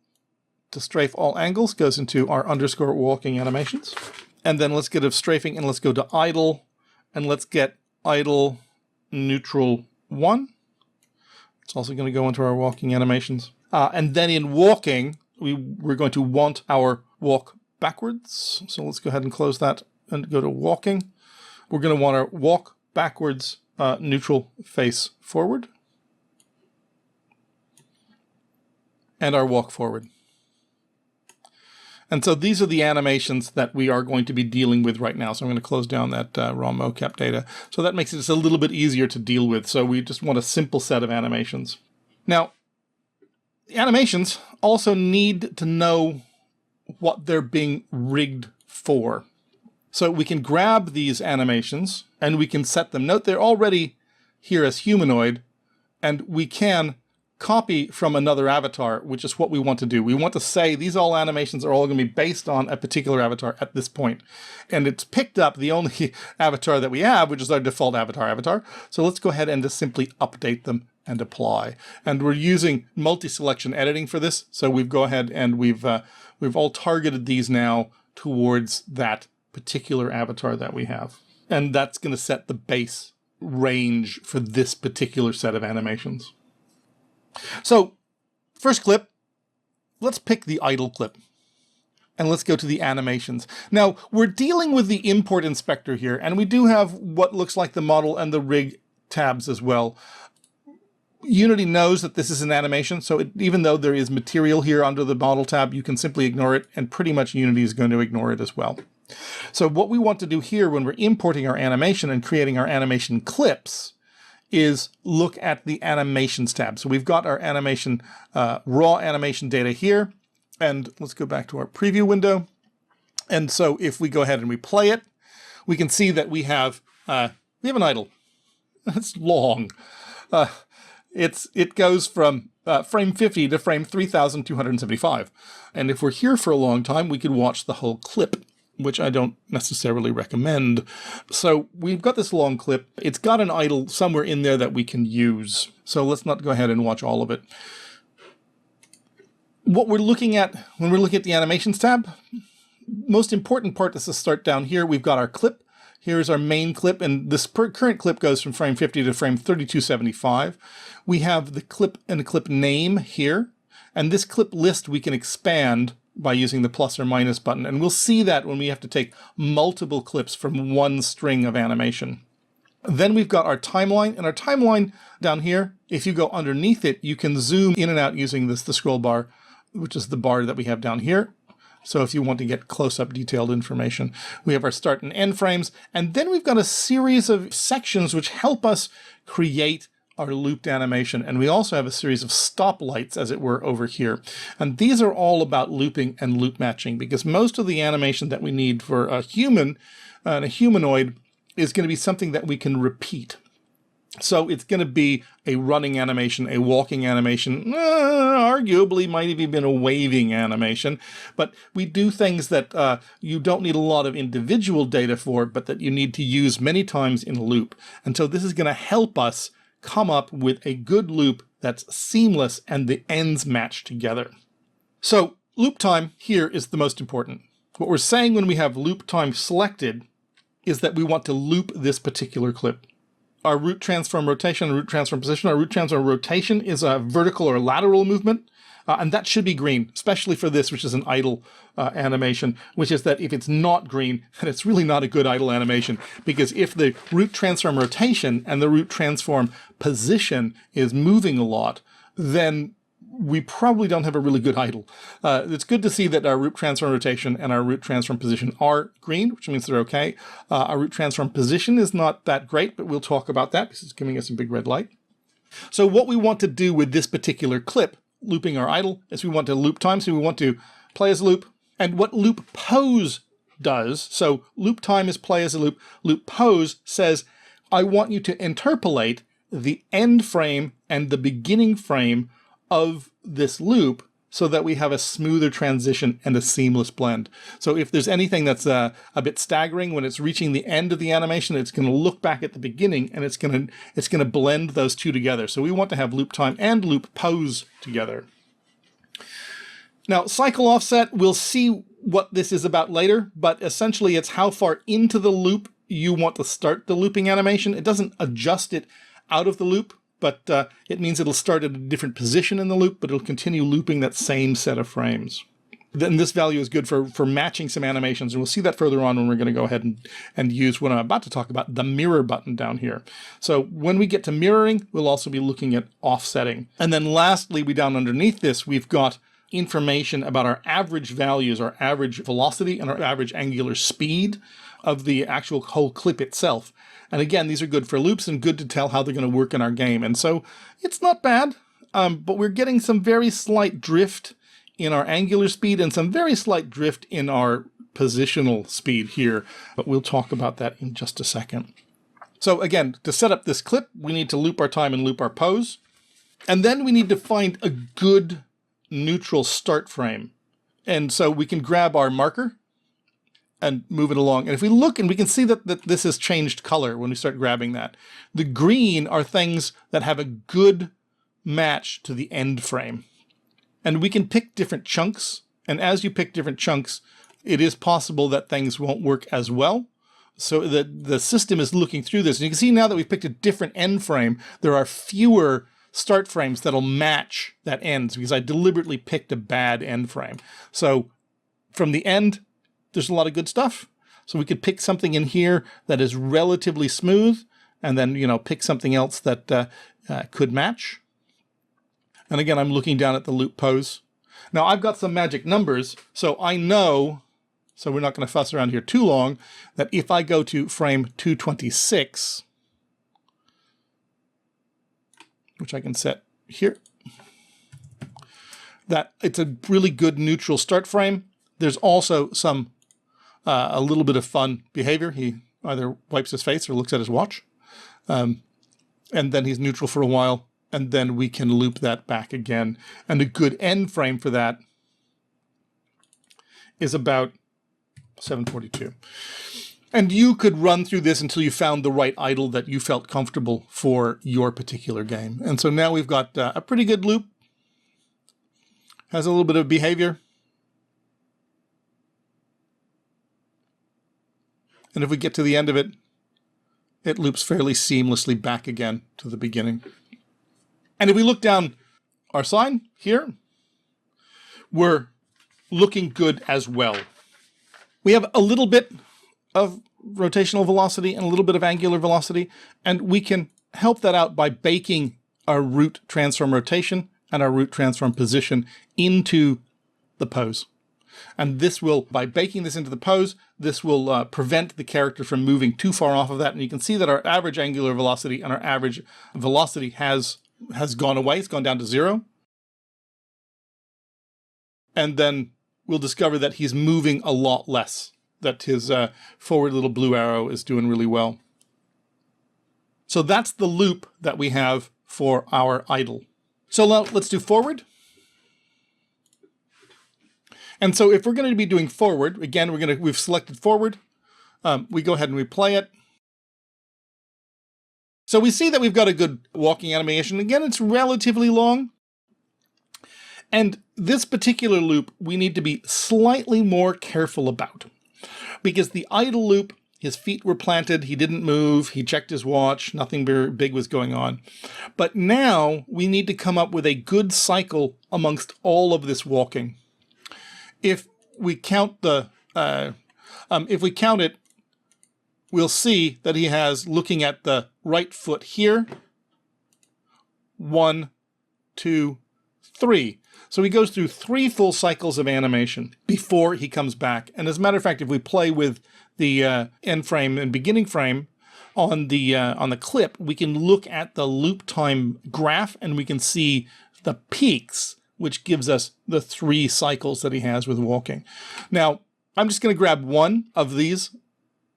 to strafe all angles goes into our underscore walking animations. And then let's get a strafing and let's go to idle and let's get idle neutral 1. It's also going to go into our walking animations. And then in walking, we're going to want our walk backwards. So let's go ahead and close that and go to walking. We're going to want our walk backwards neutral face forward. And our walk forward. And so these are the animations that we are going to be dealing with right now. So I'm going to close down that raw mocap data. So that makes it just a little bit easier to deal with. So we just want a simple set of animations. Now, the animations also need to know what they're being rigged for. So we can grab these animations and we can set them. Note they're already here as humanoid, and we can copy from another avatar, which is what we want to do. We want to say these all animations are all going to be based on a particular avatar at this point. And it's picked up the only avatar that we have, which is our default avatar. So let's go ahead and just simply update them and apply. And we're using multi-selection editing for this. So we've go ahead and we've all targeted these now towards that particular avatar that we have. And that's going to set the base range for this particular set of animations. So first clip, let's pick the idle clip and let's go to the animations. Now we're dealing with the import inspector here, and we do have what looks like the model and the rig tabs as well. Unity knows that this is an animation, so even though there is material here under the model tab, you can simply ignore it, and pretty much Unity is going to ignore it as well. So what we want to do here when we're importing our animation and creating our animation clips is look at the animations tab. So we've got our animation, raw animation data here, and let's go back to our preview window. And so if we go ahead and we play it, we can see that we have an idle. It's long. It goes from frame 50 to frame 3275. And if we're here for a long time, we could watch the whole clip, which I don't necessarily recommend. So we've got this long clip. It's got an idle somewhere in there that we can use. So let's not go ahead and watch all of it. What we're looking at when we're looking at the animations tab, most important part is to start down here. We've got our clip. Here's our main clip, and this current clip goes from frame 50 to frame 3275. We have the clip and the clip name here, and this clip list we can expand by using the plus or minus button, and we'll see that when we have to take multiple clips from one string of animation. Then we've got our timeline, and our timeline down here, if you go underneath it, you can zoom in and out using the scroll bar, which is the bar that we have down here. So if you want to get close-up detailed information, we have our start and end frames, and then we've got a series of sections which help us create our looped animation. And we also have a series of stoplights, as it were, over here. And these are all about looping and loop matching, because most of the animation that we need for a human and a humanoid is going to be something that we can repeat. So it's going to be a running animation, a walking animation, arguably might have even been a waving animation. But we do things that you don't need a lot of individual data for, but that you need to use many times in a loop. And so this is going to help us come up with a good loop that's seamless and the ends match together. So loop time here is the most important. What we're saying when we have loop time selected is that we want to loop this particular clip. Our root transform rotation, root transform position. Our root transform rotation is a vertical or lateral movement, and that should be green, especially for this, which is an idle animation, which is that if it's not green, then it's really not a good idle animation, because if the root transform rotation and the root transform position is moving a lot, then we probably don't have a really good idle. It's good to see that our root transform rotation and our root transform position are green, which means they're okay. Our root transform position is not that great, but we'll talk about that because it's giving us a big red light. So what we want to do with this particular clip, looping our idle, is we want to loop time. So we want to play as a loop. And what loop pose does, so loop time is play as a loop. Loop pose says, I want you to interpolate the end frame and the beginning frame of this loop so that we have a smoother transition and a seamless blend. So if there's anything that's a bit staggering when it's reaching the end of the animation, it's going to look back at the beginning and it's going to blend those two together. So we want to have loop time and loop pose together. Now, cycle offset, we'll see what this is about later, but essentially it's how far into the loop you want to start the looping animation. It doesn't adjust it out of the loop, but it means it'll start at a different position in the loop, but it'll continue looping that same set of frames. Then this value is good for matching some animations, and we'll see that further on when we're going to go ahead and use what I'm about to talk about, the mirror button down here. So when we get to mirroring, we'll also be looking at offsetting. And then lastly, down underneath this, we've got information about our average values, our average velocity, and our average angular speed of the actual whole clip itself. And again, these are good for loops and good to tell how they're going to work in our game. And so it's not bad, but we're getting some very slight drift in our angular speed and some very slight drift in our positional speed here. But we'll talk about that in just a second. So again, to set up this clip, we need to loop our time and loop our pose. And then we need to find a good neutral start frame. And so we can grab our marker and move it along. And if we look, and we can see that this has changed color when we start grabbing that. The green are things that have a good match to the end frame. And we can pick different chunks. And as you pick different chunks, it is possible that things won't work as well. So the system is looking through this. And you can see now that we've picked a different end frame, there are fewer start frames that'll match that end, because I deliberately picked a bad end frame. So from the end, there's a lot of good stuff. So we could pick something in here that is relatively smooth, and then, you know, pick something else that could match. And again, I'm looking down at the loop pose. Now I've got some magic numbers, so I know, so we're not going to fuss around here too long, that if I go to frame 226, which I can set here, that it's a really good neutral start frame. There's also some, a little bit of fun behavior. He either wipes his face or looks at his watch. And then he's neutral for a while, and then we can loop that back again. And a good end frame for that is about 742. And you could run through this until you found the right idle that you felt comfortable for your particular game. And so now we've got a pretty good loop. Has a little bit of behavior. And if we get to the end of it, it loops fairly seamlessly back again to the beginning. And if we look down our sign here, we're looking good as well. We have a little bit of rotational velocity and a little bit of angular velocity, and we can help that out by baking our root transform rotation and our root transform position into the pose. And this will, by baking this into the pose, this will prevent the character from moving too far off of that. And you can see that our average angular velocity and our average velocity has gone away. It's gone down to 0. And then we'll discover that he's moving a lot less, that his forward little blue arrow is doing really well. So that's the loop that we have for our idle. So now let's do forward. And so if we're going to be doing forward, again, we've selected forward. We go ahead and we play it. So we see that we've got a good walking animation. Again, it's relatively long. And this particular loop, we need to be slightly more careful about. Because the idle loop, his feet were planted, he didn't move, he checked his watch, nothing very big was going on. But now we need to come up with a good cycle amongst all of this walking. If we count it, we'll see that he has, looking at the right foot here, 1, 2, 3. So he goes through 3 full cycles of animation before he comes back. And as a matter of fact, if we play with the end frame and beginning frame on the clip, we can look at the loop time graph and we can see the peaks, which gives us the 3 cycles that he has with walking. Now, I'm just going to grab one of these.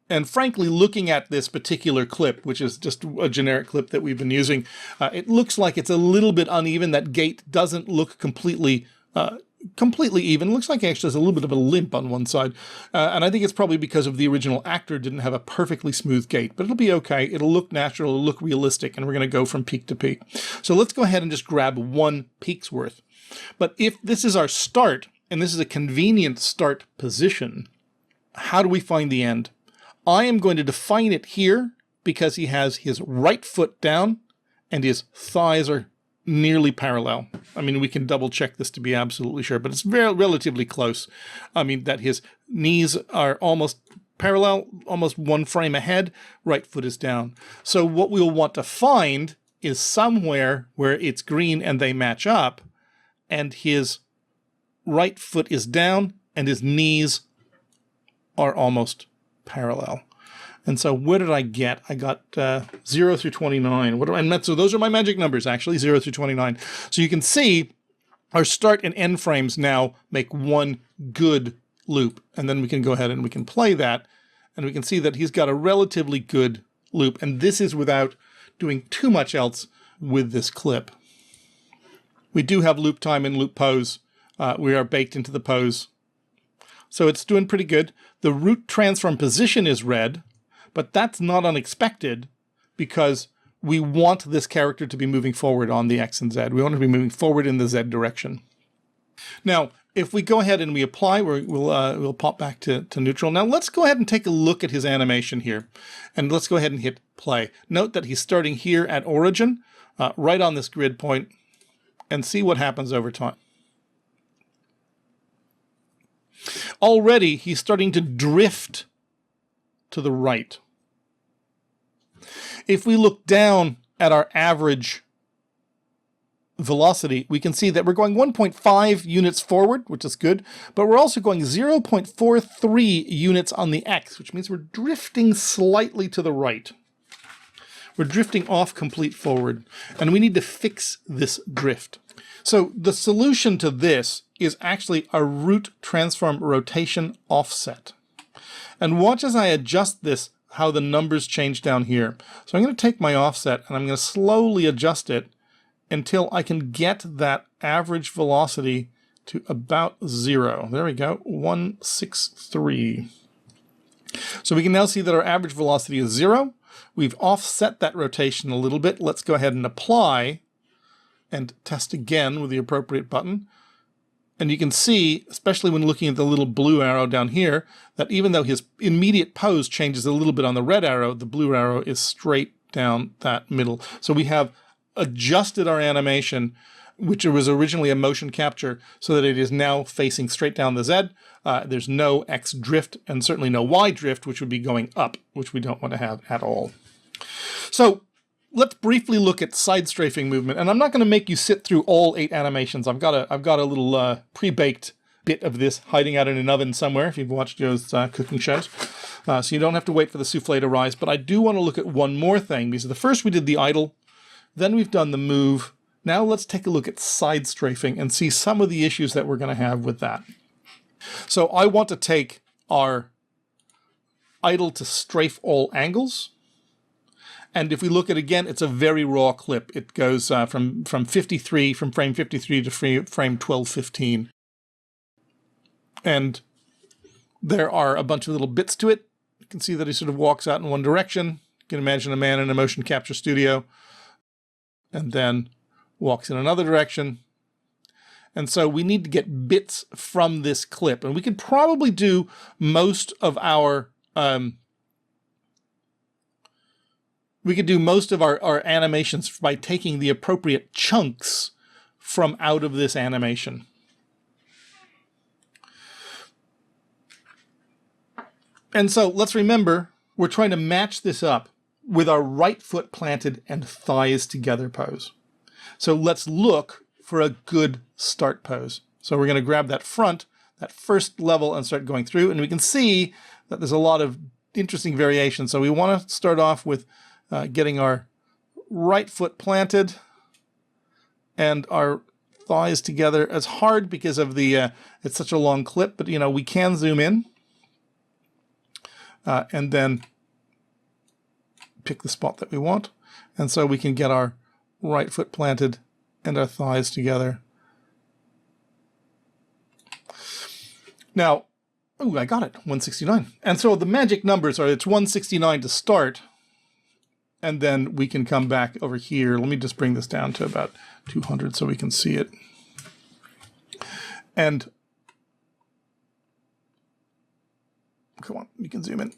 And frankly, looking at this particular clip, which is just a generic clip that we've been using, it looks like it's a little bit uneven. That gait doesn't look completely even. It looks like actually there's a little bit of a limp on one side. And I think it's probably because of the original actor didn't have a perfectly smooth gait. But it'll be okay. It'll look natural. It'll look realistic. And we're going to go from peak to peak. So let's go ahead and just grab 1 peak's worth. But if this is our start, and this is a convenient start position, how do we find the end? I am going to define it here because he has his right foot down and his thighs are nearly parallel. I mean, we can double check this to be absolutely sure, but it's relatively close. I mean, that his knees are almost parallel, almost 1 frame ahead, right foot is down. So what we'll want to find is somewhere where it's green and they match up, and his right foot is down and his knees are almost parallel. And so what did I get? I got 0 through 29. So those are my magic numbers, actually, 0 through 29. So you can see our start and end frames now make 1 good loop. And then we can go ahead and we can play that. And we can see that he's got a relatively good loop. And this is without doing too much else with this clip. We do have loop time and loop pose. We are baked into the pose. So it's doing pretty good. The root transform position is red, but that's not unexpected because we want this character to be moving forward on the X and Z. We want it to be moving forward in the Z direction. Now, if we go ahead and we apply, we'll pop back to neutral. Now let's go ahead and take a look at his animation here. And let's go ahead and hit play. Note that he's starting here at origin, right on this grid point, and see what happens over time. Already, he's starting to drift to the right. If we look down at our average velocity, we can see that we're going 1.5 units forward, which is good, but we're also going 0.43 units on the X, which means we're drifting slightly to the right. We're drifting off complete forward, and we need to fix this drift. So the solution to this is actually a root transform rotation offset. And watch as I adjust this, how the numbers change down here. So I'm going to take my offset and I'm going to slowly adjust it until I can get that average velocity to about 0. There we go, 163. So we can now see that our average velocity is 0. We've offset that rotation a little bit. Let's go ahead and apply and test again with the appropriate button. And you can see, especially when looking at the little blue arrow down here, that even though his immediate pose changes a little bit on the red arrow, the blue arrow is straight down that middle. So we have adjusted our animation, which was originally a motion capture, so that it is now facing straight down the Z. There's no X drift and certainly no Y drift, which would be going up, which we don't want to have at all. So let's briefly look at side strafing movement, and I'm not going to make you sit through all 8 animations. I've got a little pre-baked bit of this hiding out in an oven somewhere if you've watched Joe's cooking shows. So you don't have to wait for the souffle to rise, but I do want to look at one more thing, because the first we did the idle, then we've done the move. Now let's take a look at side strafing and see some of the issues that we're going to have with that. So I want to take our idle to strafe all angles. And if we look at, again, it's a very raw clip. It goes from frame 53 to frame 1215. And there are a bunch of little bits to it. You can see that he sort of walks out in one direction. You can imagine a man in a motion capture studio, and then walks in another direction. And so we need to get bits from this clip. And we could probably do most of our animations by taking the appropriate chunks from out of this animation. And so let's remember, we're trying to match this up with our right foot planted and thighs together pose. So let's look for a good start pose. So we're going to grab that front, that first level, and start going through. And we can see that there's a lot of interesting variations. So we want to start off with getting our right foot planted and our thighs together. It's hard because of the it's such a long clip, but we can zoom in and then pick the spot that we want. And so we can get our right foot planted and our thighs together. Now, oh, I got it, 169. And so the magic numbers are, it's 169 to start, and then we can come back over here. Let me just bring this down to about 200 so we can see it. And come on, you can zoom in.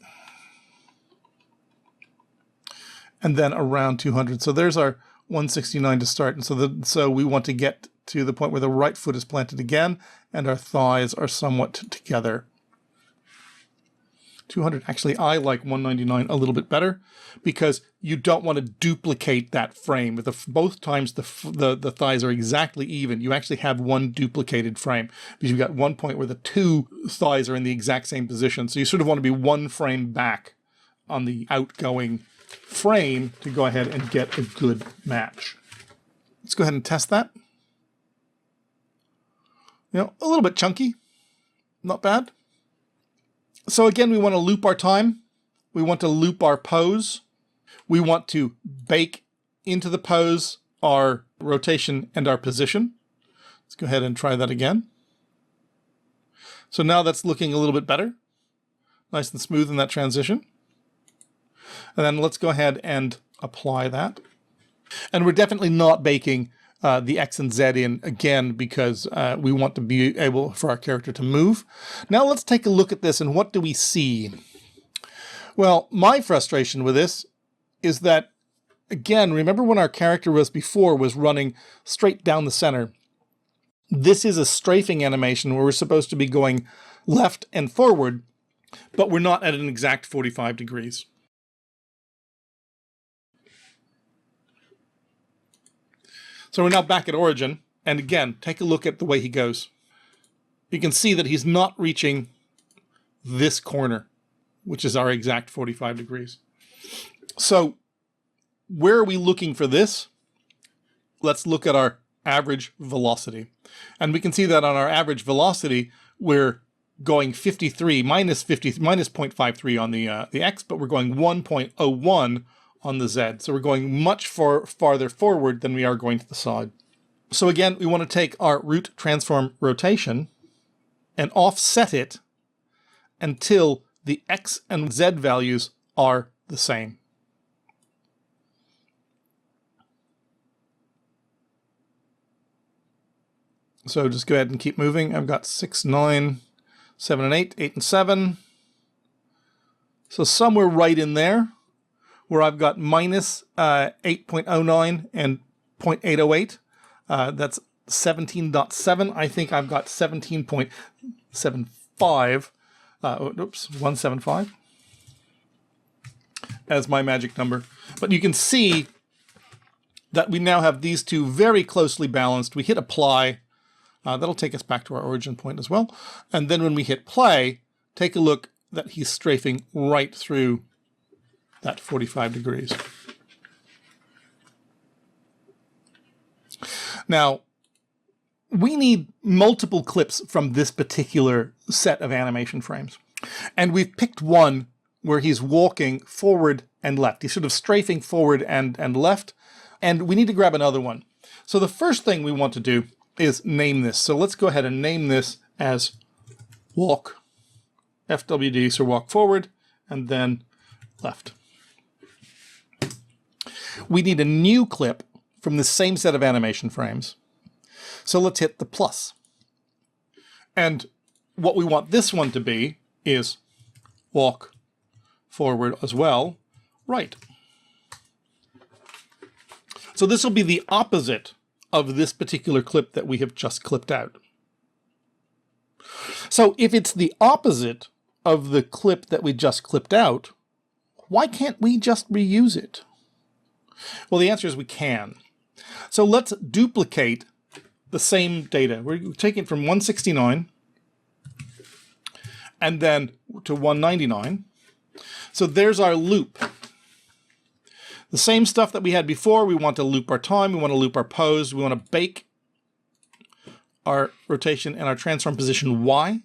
And then around 200. So there's our 169 to start. And so we want to get to the point where the right foot is planted again and our thighs are somewhat together. 200. Actually, I like 199 a little bit better because you don't want to duplicate that frame. If both times the thighs are exactly even, you actually have one duplicated frame because you've got one point where the two thighs are in the exact same position. So you sort of want to be one frame back on the outgoing frame to go ahead and get a good match. Let's go ahead and test that. A little bit chunky, not bad. So again, we want to loop our time. We want to loop our pose. We want to bake into the pose our rotation and our position. Let's go ahead and try that again. So now that's looking a little bit better. Nice and smooth in that transition. And then let's go ahead and apply that. And we're definitely not baking the X and Z in again because we want to be able for our character to move. Now let's take a look at this and what do we see? Well, my frustration with this is that, again, remember when our character was running straight down the center. This is a strafing animation where we're supposed to be going left and forward, but we're not at an exact 45 degrees. So we're now back at origin, and again, take a look at the way he goes. You can see that he's not reaching this corner, which is our exact 45 degrees. So where are we looking for this? Let's look at our average velocity. And we can see that on our average velocity, we're going 53, minus 0.53 on the X, but we're going 1.01 on the Z. So we're going much farther forward than we are going to the side. So again, we want to take our root transform rotation and offset it until the X and Z values are the same. So just go ahead and keep moving. I've got 6, 9, 7, and 8, 8 and 7. So somewhere right in there, where I've got minus 8.09 and 0.808. That's 17.7. I think I've got 17.75. Oops, 175 as my magic number. But you can see that we now have these two very closely balanced. We hit apply. That'll take us back to our origin point as well. And then when we hit play, take a look that he's strafing right through that 45 degrees. Now, we need multiple clips from this particular set of animation frames. And we've picked one where he's walking forward and left. He's sort of strafing forward and left. And we need to grab another one. So the first thing we want to do is name this. So let's go ahead and name this as walk, FWD, so walk forward and then left. We need a new clip from the same set of animation frames. So let's hit the plus. And what we want this one to be is walk forward as well, right. So this will be the opposite of this particular clip that we have just clipped out. So if it's the opposite of the clip that we just clipped out, why can't we just reuse it? Well, the answer is we can. So let's duplicate the same data. We're taking it from 169 and then to 199. So there's our loop. The same stuff that we had before. We want to loop our time. We want to loop our pose. We want to bake our rotation and our transform position Y.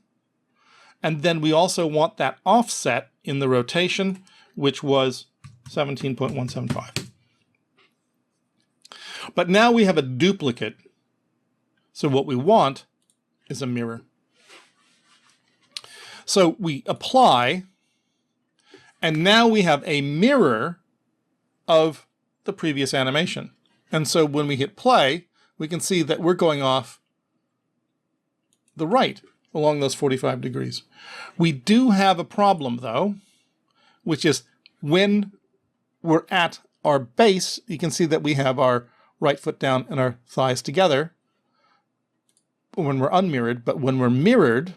And then we also want that offset in the rotation, which was 17.175. But now we have a duplicate. So what we want is a mirror. So we apply, and now we have a mirror of the previous animation. And so when we hit play, we can see that we're going off the right along those 45 degrees. We do have a problem though, which is when we're at our base, you can see that we have our right foot down and our thighs together when we're unmirrored, but when we're mirrored,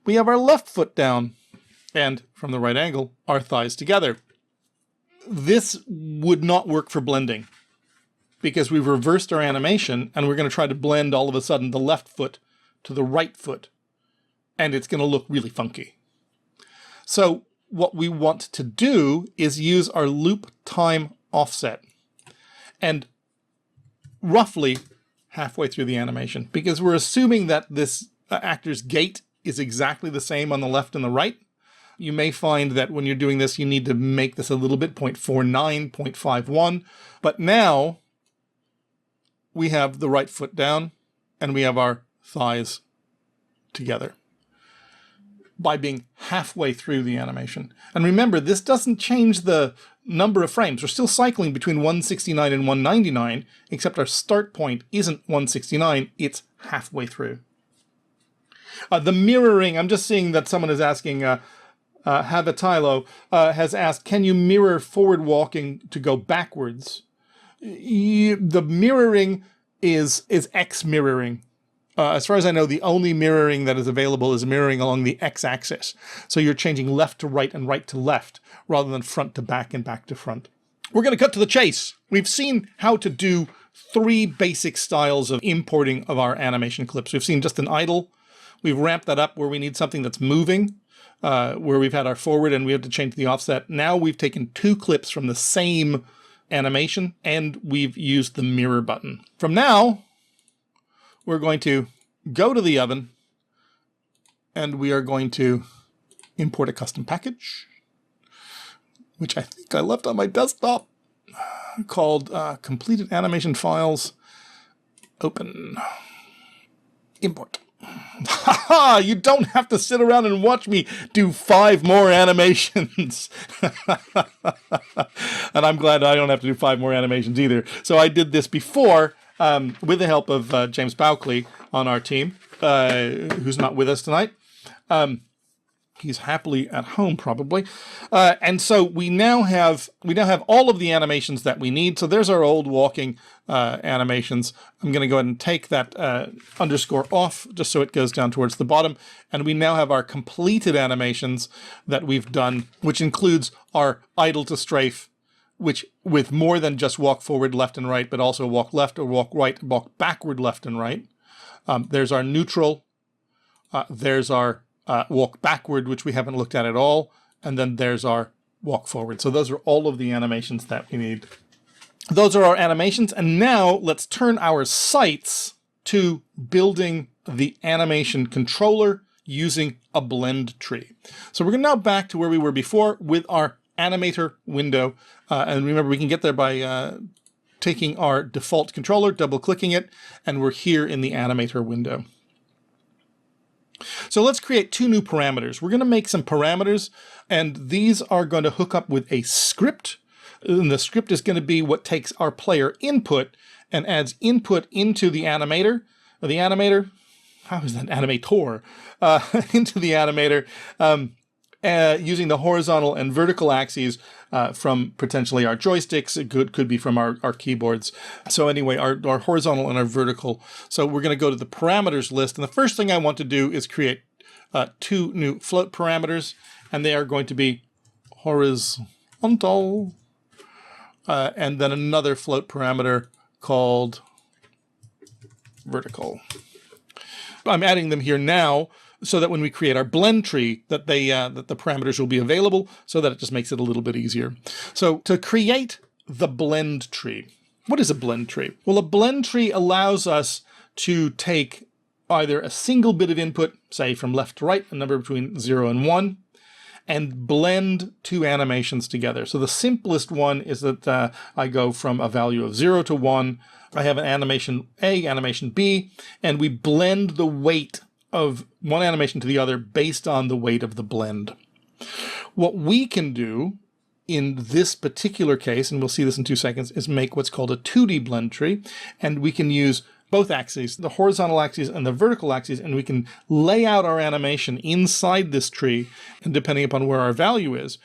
we have our left foot down and from the right angle, our thighs together. This would not work for blending because we've reversed our animation and we're going to try to blend all of a sudden the left foot to the right foot, and it's going to look really funky. So what we want to do is use our loop time offset and roughly halfway through the animation, because we're assuming that this actor's gait is exactly the same on the left and the right. You may find that when you're doing this, you need to make this a little bit, 0.49, 0.51. But now we have the right foot down and we have our thighs together by being halfway through the animation. And remember, this doesn't change the number of frames. We're still cycling between 169 and 199, except our start point isn't 169, it's halfway through. The mirroring, I'm just seeing that someone is asking, Havatilo has asked, can you mirror forward walking to go backwards? The mirroring is X mirroring. As far as I know, the only mirroring that is available is mirroring along the X-axis. So you're changing left to right and right to left, rather than front to back and back to front. We're going to cut to the chase. We've seen how to do 3 basic styles of importing of our animation clips. We've seen just an idle. We've ramped that up where we need something that's moving, where we've had our forward and we have to change the offset. Now we've taken 2 clips from the same animation and we've used the mirror button. From now, we're going to go to the oven and we are going to import a custom package, which I think I left on my desktop, called completed animation files, open, import. Haha, you don't have to sit around and watch me do 5 more animations. And I'm glad I don't have to do 5 more animations either. So I did this before with the help of James Bouckley on our team, who's not with us tonight. He's happily at home, probably. And so we now have all of the animations that we need. So there's our old walking animations. I'm going to go ahead and take that underscore off just so it goes down towards the bottom. And we now have our completed animations that we've done, which includes our idle to strafe, which with more than just walk forward, left and right, but also walk left or walk right, walk backward, left and right. There's our neutral. There's our walk backward, which we haven't looked at all. And then there's our walk forward. So those are all of the animations that we need. Those are our animations. And now let's turn our sights to building the animation controller using a blend tree. So we're now back to where we were before with our Animator window. And remember, we can get there by taking our default controller, double-clicking it, and we're here in the Animator window. So let's create 2 new parameters. We're going to make some parameters, and these are going to hook up with a script. And the script is going to be what takes our player input and adds input into the animator, or the animator, how is that, animator, into the animator, using the horizontal and vertical axes from potentially our joysticks. It could be from our keyboards. So anyway, our horizontal and our vertical. So we're going to go to the parameters list. And the first thing I want to do is create 2 new float parameters. And they are going to be horizontal. And then another float parameter called vertical. I'm adding them here now, so that when we create our blend tree, that the parameters will be available, so that it just makes it a little bit easier. So to create the blend tree, what is a blend tree? Well, a blend tree allows us to take either a single bit of input, say from left to right, a number between 0 and 1, and blend 2 animations together. So the simplest one is that I go from a value of 0 to 1. I have an animation A, animation B, and we blend the weight of one animation to the other based on the weight of the blend. What we can do in this particular case, and we'll see this in 2 seconds, is make what's called a 2D blend tree. And we can use both axes, the horizontal axis and the vertical axis, and we can lay out our animation inside this tree. And depending upon where our value is,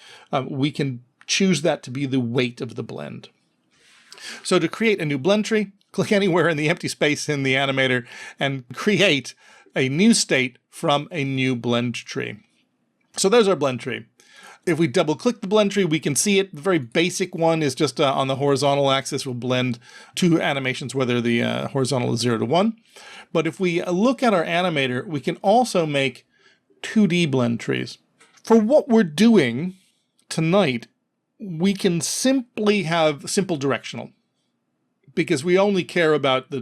we can choose that to be the weight of the blend. So to create a new blend tree, click anywhere in the empty space in the animator and create a new state from a new blend tree. So there's our blend tree. If we double click the blend tree, we can see it. The very basic one is just on the horizontal axis, we'll blend 2 animations, whether the horizontal is 0 to 1. But if we look at our animator, we can also make 2D blend trees. For what we're doing tonight, we can simply have simple directional, because we only care about the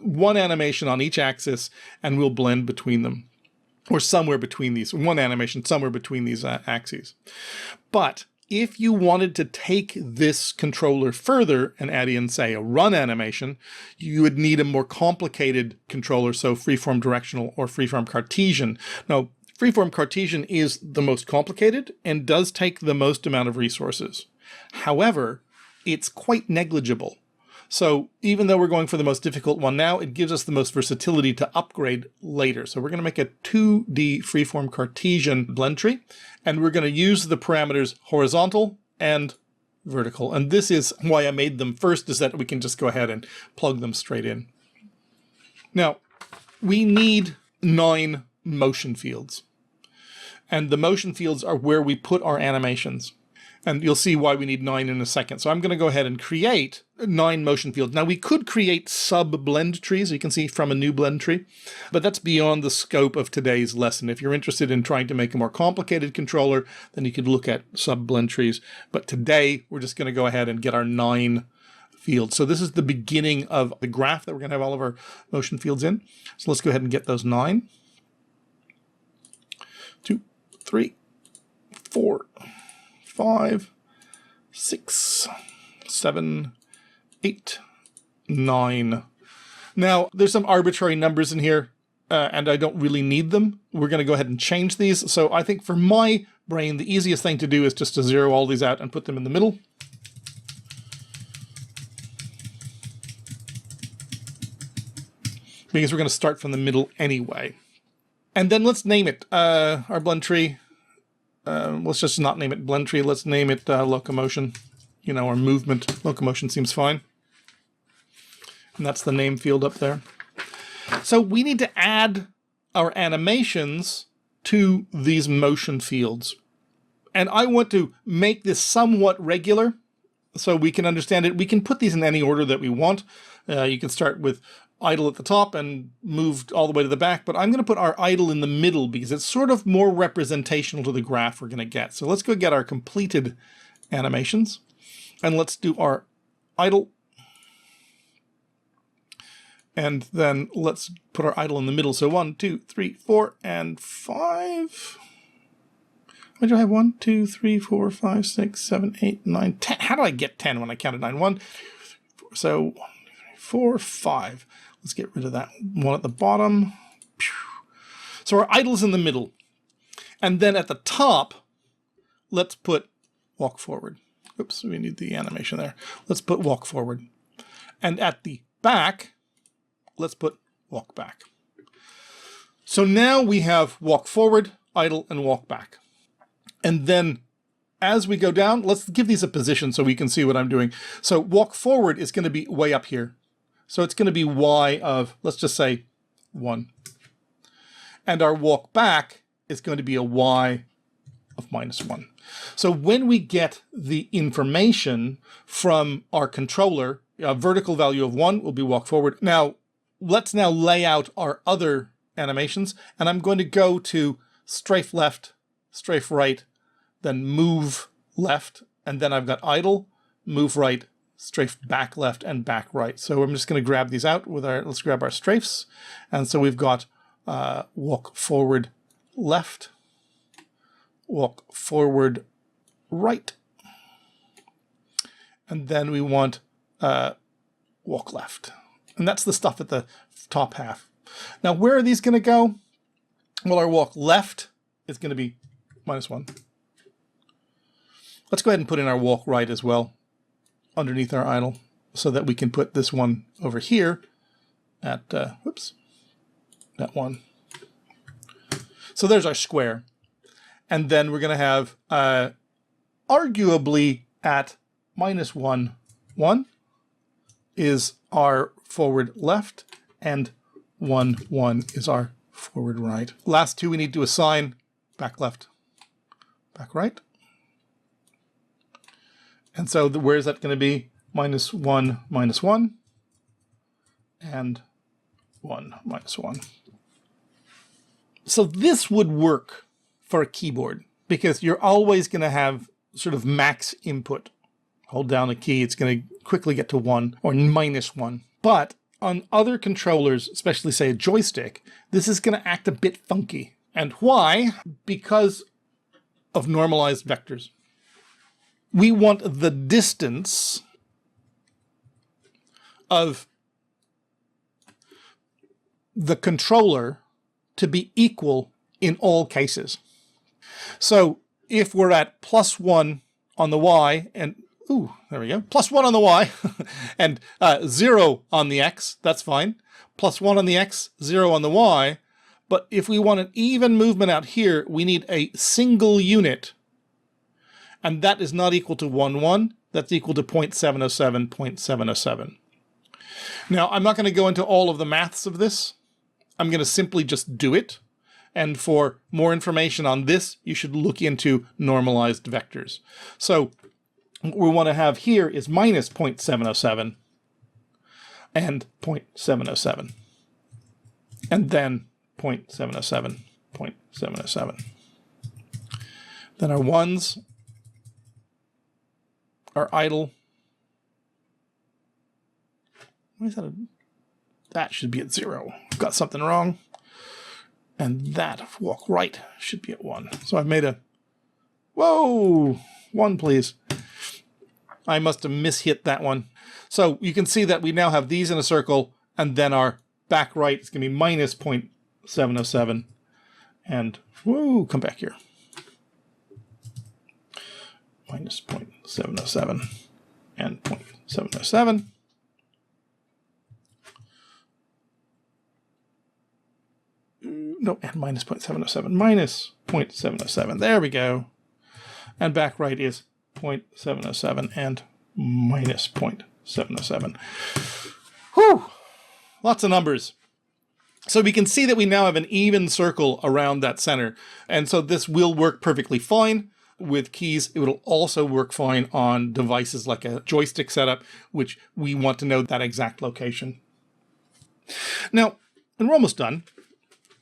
1 animation on each axis, and we'll blend between them, or somewhere between these, 1 animation somewhere between these axes. But If you wanted to take this controller further and add in, say, a run animation, you would need a more complicated controller, so freeform directional or freeform Cartesian. Now, freeform Cartesian is the most complicated and does take the most amount of resources. However, it's quite negligible. So even though we're going for the most difficult one now, it gives us the most versatility to upgrade later. So we're going to make a 2D freeform Cartesian blend tree, and we're going to use the parameters horizontal and vertical. And this is why I made them first, is that we can just go ahead and plug them straight in. Now, we need 9 motion fields. And the motion fields are where we put our animations. And you'll see why we need 9 in a second. So I'm going to go ahead and create 9 motion fields. Now we could create sub-blend trees, you can see from a new blend tree, but that's beyond the scope of today's lesson. If you're interested in trying to make a more complicated controller, then you could look at sub-blend trees. But today we're just going to go ahead and get our 9 fields. So this is the beginning of the graph that we're going to have all of our motion fields in. So let's go ahead and get those 9. 2, 3, 4, 5, 6, 7, 8, 9. Now, there's some arbitrary numbers in here, and I don't really need them. We're going to go ahead and change these. So I think for my brain, the easiest thing to do is just to zero all these out and put them in the middle. Because we're going to start from the middle anyway. And then let's name it our blend tree. Let's just not name it blend tree. Let's name it locomotion, or movement. Locomotion seems fine. And that's the name field up there. So we need to add our animations to these motion fields. And I want to make this somewhat regular so we can understand it. We can put these in any order that we want. You can start with idle at the top and move all the way to the back, but I'm going to put our idle in the middle because it's sort of more representational to the graph we're going to get. So let's go get our completed animations, and let's do our idle, and then let's put our idle in the middle. So 1, 2, 3, 4, and 5. Why do I have 1, 2, 3, 4, 5, 6, 7, 8, 9, 10? How do I get 10 when I counted 9? 1, 2, 3, 4. So 1, 2, 3, 4, 5. Let's get rid of that one at the bottom. So our idle's in the middle. And then at the top, let's put walk forward. Oops, we need the animation there. Let's put walk forward. And at the back, let's put walk back. So now we have walk forward, idle, and walk back. And then as we go down, let's give these a position so we can see what I'm doing. So walk forward is going to be way up here. So it's going to be y of, let's just say, 1. And our walk back is going to be a y of -1. So when we get the information from our controller, a vertical value of 1 will be walk forward. Now, let's now lay out our other animations. And I'm going to go to strafe left, strafe right, then move left. And then I've got idle, move right, strafe back left, and back right. So I'm just going to grab these out with our, let's grab our strafes. And so we've got walk forward left, walk forward right, and then we want walk left. And that's the stuff at the top half. Now, where are these going to go? Well, our walk left is going to be -1. Let's go ahead and put in our walk right as well underneath our idle so that we can put this one over here at, whoops, that one. So there's our square. And then we're going to have, arguably at -1, 1 is our forward left, and 1, 1 is our forward right. Last two we need to assign back left, back right. And so where is that going to be? -1, -1, and 1, -1. So this would work for a keyboard because you're always going to have sort of max input. Hold down a key, it's going to quickly get to 1 or -1. But on other controllers, especially say a joystick, this is going to act a bit funky. And why? Because of normalized vectors. we want the distance of the controller to be equal in all cases. So if we're at +1 on the Y and, ooh, there we go, +1 on the Y and 0 on the X, that's fine. +1 on the X, 0 on the Y. But if we want an even movement out here, we need a single unit. And that is not equal to 1, 1. That's equal to 0.707, 0.707. Now, I'm not going to go into all of the maths of this. I'm going to simply just do it. And for more information on this, you should look into normalized vectors. So what we want to have here is minus 0.707 and 0.707. And then 0.707, 0.707. Then our ones are idle. Why is that? That should be at 0. I've got something wrong. And that walk right should be at 1. So I've made a, whoa, 1 please. I must have mishit that one. So you can see that we now have these in a circle, and then our back right is going to be minus 0.707. And, whoa, come back here. Minus 0.707 and 0.707. No, and minus 0.707, minus 0.707. There we go. And back right is 0.707 and minus 0.707. Whew! Lots of numbers. So we can see that we now have an even circle around that center. And so this will work perfectly fine with keys. It will also work fine on devices like a joystick setup, which we want to know that exact location. Now, and we're almost done.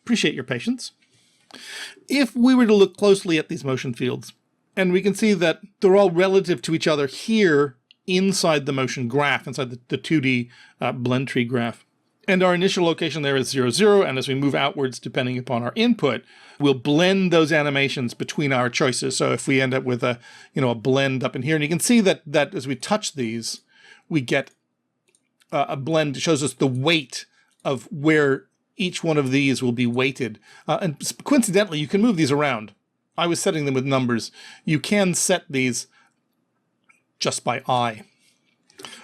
Appreciate your patience. If we were to look closely at these motion fields, and we can see that they're all relative to each other here inside the motion graph, inside the 2D blend tree graph. And our initial location there is 0, 0, and as we move outwards, depending upon our input, we'll blend those animations between our choices. So if we end up with a blend up in here, and you can see that as we touch these, we get a blend that shows us the weight of where each one of these will be weighted. And coincidentally, you can move these around. I was setting them with numbers. You can set these just by eye.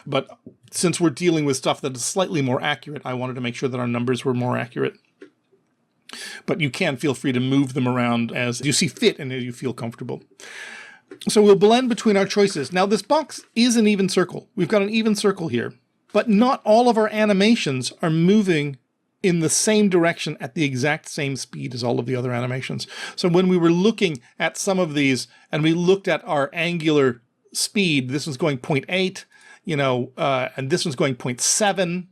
But since we're dealing with stuff that is slightly more accurate, I wanted to make sure that our numbers were more accurate. But you can feel free to move them around as you see fit and as you feel comfortable. So we'll blend between our choices. Now this box is an even circle. We've got an even circle here, but not all of our animations are moving in the same direction at the exact same speed as all of the other animations. So when we were looking at some of these and we looked at our angular speed, this one's going 0.8, and this one's going 0.7.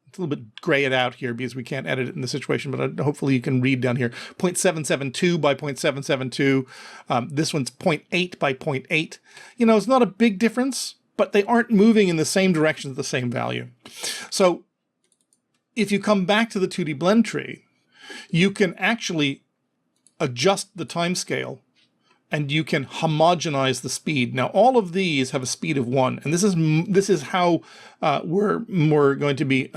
It's a little bit gray it out here because we can't edit it in the situation, but hopefully you can read down here. 0.772 by 0.772. This one's 0.8 by 0.8. It's not a big difference, but they aren't moving in the same direction at the same value. So if you come back to the 2D blend tree, you can actually adjust the time scale and you can homogenize the speed. Now, all of these have a speed of 1, and this is how we're going to be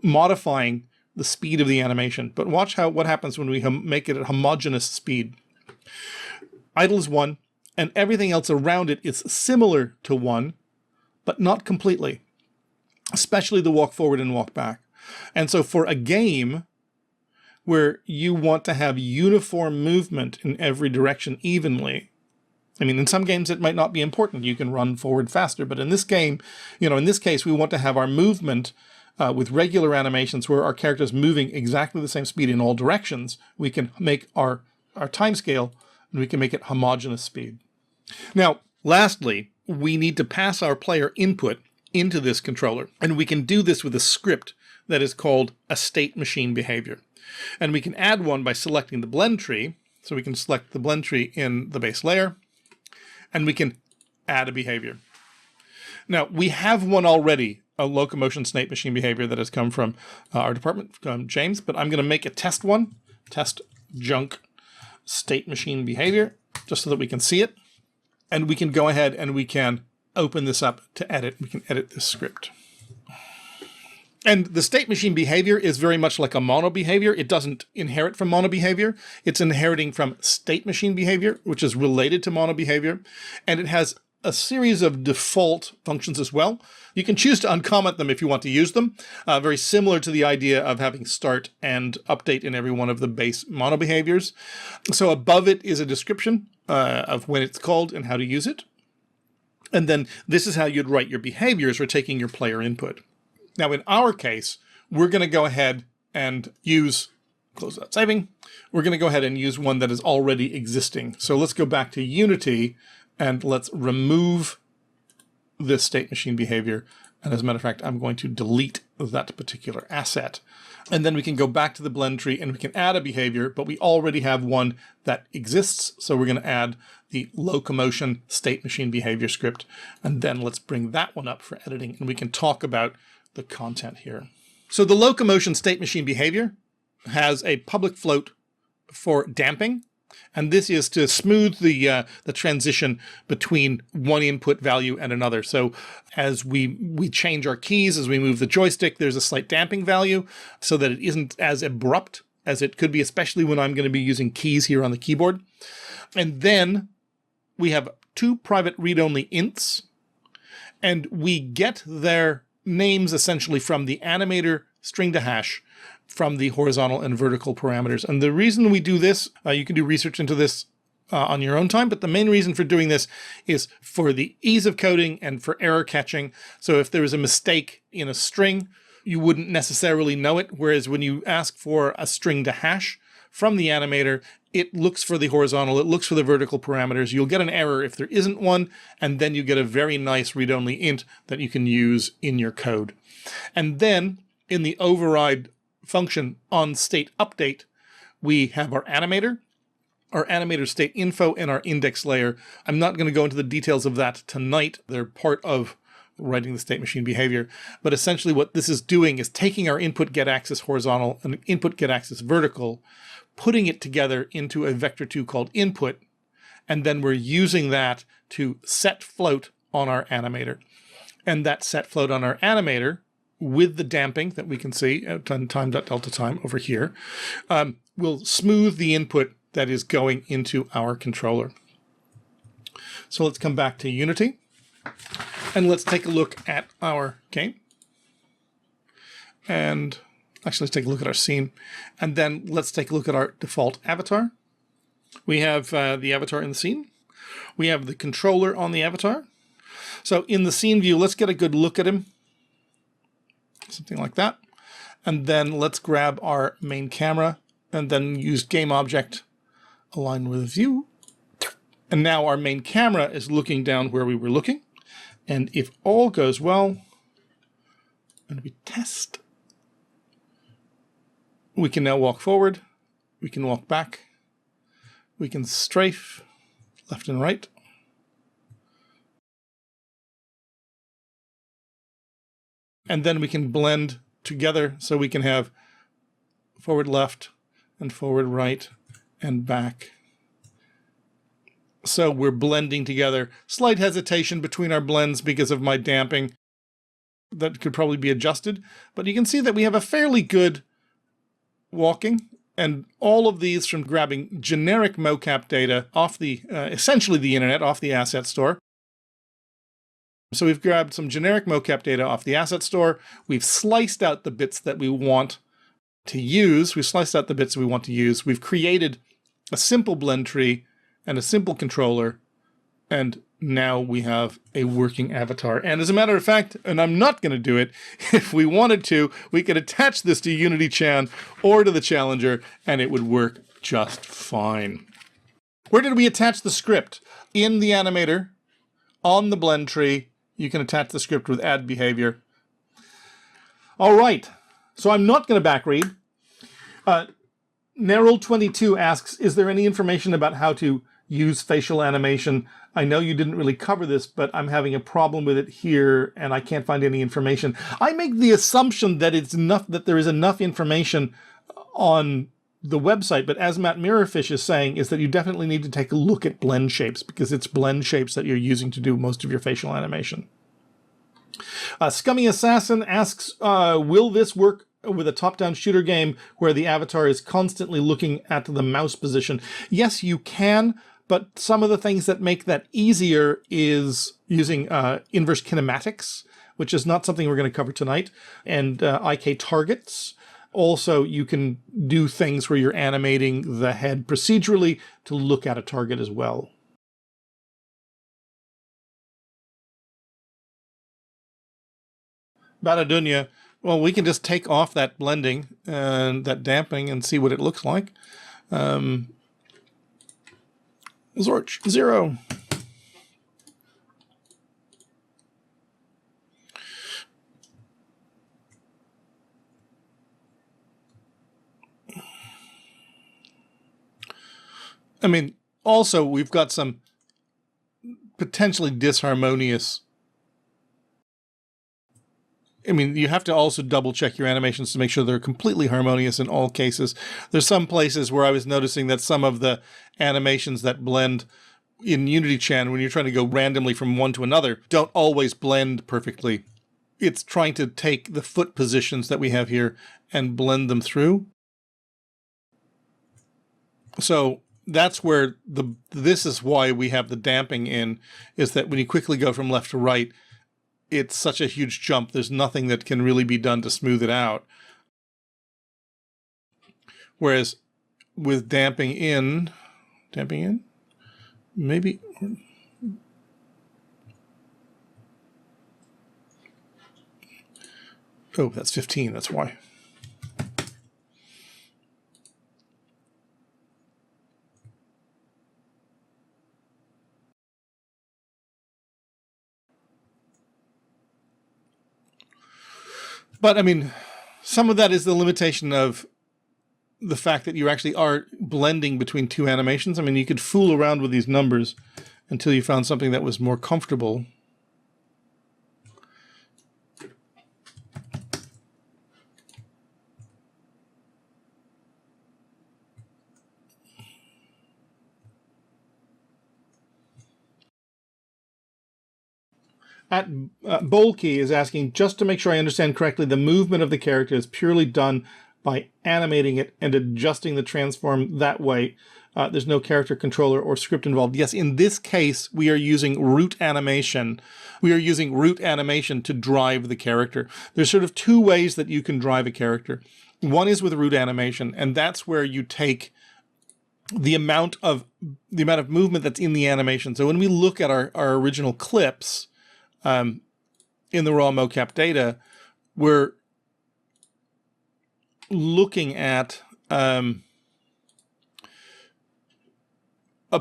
modifying the speed of the animation. But watch what happens when we make it a homogeneous speed. Idle is 1, and everything else around it is similar to 1, but not completely, especially the walk forward and walk back. And so for a game where you want to have uniform movement in every direction evenly, I mean, in some games it might not be important. You can run forward faster. But in this game, in this case, we want to have our movement with regular animations where our character is moving exactly the same speed in all directions. We can make our time scale, and we can make it homogeneous speed. Now, lastly, we need to pass our player input into this controller. And we can do this with a script that is called a state machine behavior. And we can add one by selecting the blend tree. So we can select the blend tree in the base layer, and we can add a behavior. Now, we have one already, a locomotion state machine behavior that has come from our department, James, but I'm going to make a test one, test junk state machine behavior, just so that we can see it. And we can go ahead and we can open this up to edit. We can edit this script. And the state machine behavior is very much like a mono behavior. It doesn't inherit from mono behavior. It's inheriting from state machine behavior, which is related to mono behavior. And it has a series of default functions as well. You can choose to uncomment them if you want to use them. Very similar to the idea of having start and update in every one of the base mono behaviors. So above it is a description of when it's called and how to use it. And then this is how you'd write your behaviors for taking your player input. Now, in our case, we're going to go ahead and use, close that saving. We're going to go ahead and use one that is already existing. So let's go back to Unity and let's remove this state machine behavior. And as a matter of fact, I'm going to delete that particular asset. And then we can go back to the blend tree and we can add a behavior, but we already have one that exists. So we're going to add the locomotion state machine behavior script. And then let's bring that one up for editing and we can talk about the content here. So the locomotion state machine behavior has a public float for damping. And this is to smooth the transition between one input value and another. So as we change our keys, as we move the joystick, there's a slight damping value so that it isn't as abrupt as it could be, especially when I'm going to be using keys here on the keyboard. And then we have two private read-only ints, and we get their names essentially from the animator string to hash from the horizontal and vertical parameters. And the reason we do this, you can do research into this on your own time, but the main reason for doing this is for the ease of coding and for error catching. So if there is a mistake in a string, you wouldn't necessarily know it. Whereas when you ask for a string to hash from the animator, it looks for the horizontal, it looks for the vertical parameters. You'll get an error if there isn't one, and then you get a very nice read-only int that you can use in your code. And then in the override function on state update, we have our animator state info, and our index layer. I'm not going to go into the details of that tonight. They're part of writing the state machine behavior. But essentially what this is doing is taking our input get axis horizontal and input get axis vertical, putting it together into a vector2 called input, and then we're using that to set float on our animator. And that set float on our animator with the damping that we can see at time.delta time over here will smooth the input that is going into our controller. So let's come back to Unity and let's take a look at our game. And actually, let's take a look at our scene, and then let's take a look at our default avatar. We have the avatar in the scene. We have the controller on the avatar. So in the scene view, let's get a good look at him. Something like that. And then let's grab our main camera and then use game object, align with view. And now our main camera is looking down where we were looking. And if all goes well, and we test, we can now walk forward, we can walk back, we can strafe left and right. And then we can blend together so we can have forward left and forward right and back. So we're blending together. Slight hesitation between our blends because of my damping. That could probably be adjusted. But you can see that we have a fairly good walking, and all of these from grabbing generic mocap data off the, essentially the internet, off the asset store. So we've grabbed some generic mocap data off the asset store. We've sliced out the bits that we want to use. We've sliced out the bits we want to use. We've created a simple blend tree and a simple controller, and now we have a working avatar. And as a matter of fact, and I'm not going to do it, if we wanted to, we could attach this to Unity Chan or to the Challenger, and it would work just fine. Where did we attach the script? In the animator, on the blend tree, you can attach the script with add behavior. All right, so I'm not going to back read. Nerol22 asks, is there any information about how to use facial animation? I know you didn't really cover this, but I'm having a problem with it here and I can't find any information. I make the assumption that it's enough, that there is enough information on the website, but as Matt Mirrorfish is saying, is that you definitely need to take a look at blend shapes, because it's blend shapes that you're using to do most of your facial animation. Scummy Assassin asks, will this work with a top-down shooter game where the avatar is constantly looking at the mouse position? Yes, you can, but some of the things that make that easier is using inverse kinematics, which is not something we're going to cover tonight, and IK targets. Also, you can do things where you're animating the head procedurally to look at a target as well. Badadunya, well, we can just take off that blending and that damping and see what it looks like. Zorch, 0. I mean, also, we've got some potentially disharmonious. I mean, you have to also double check your animations to make sure they're completely harmonious in all cases. There's some places where I was noticing that some of the animations that blend in Unity Chan, when you're trying to go randomly from one to another, don't always blend perfectly. It's trying to take the foot positions that we have here and blend them through. So that's where this is why we have the damping in, is that when you quickly go from left to right, it's such a huge jump. There's nothing that can really be done to smooth it out. Whereas with damping in, maybe. Oh, that's 15. That's why. But I mean, some of that is the limitation of the fact that you actually are blending between two animations. I mean, you could fool around with these numbers until you found something that was more comfortable. At Bolkey is asking, just to make sure I understand correctly, the movement of the character is purely done by animating it and adjusting the transform that way. There's no character controller or script involved. Yes, in this case, we are using root animation. We are using root animation to drive the character. There's sort of two ways that you can drive a character. One is with root animation, and that's where you take the amount of movement that's in the animation. So when we look at our original clips, in the raw mocap data, we're looking at a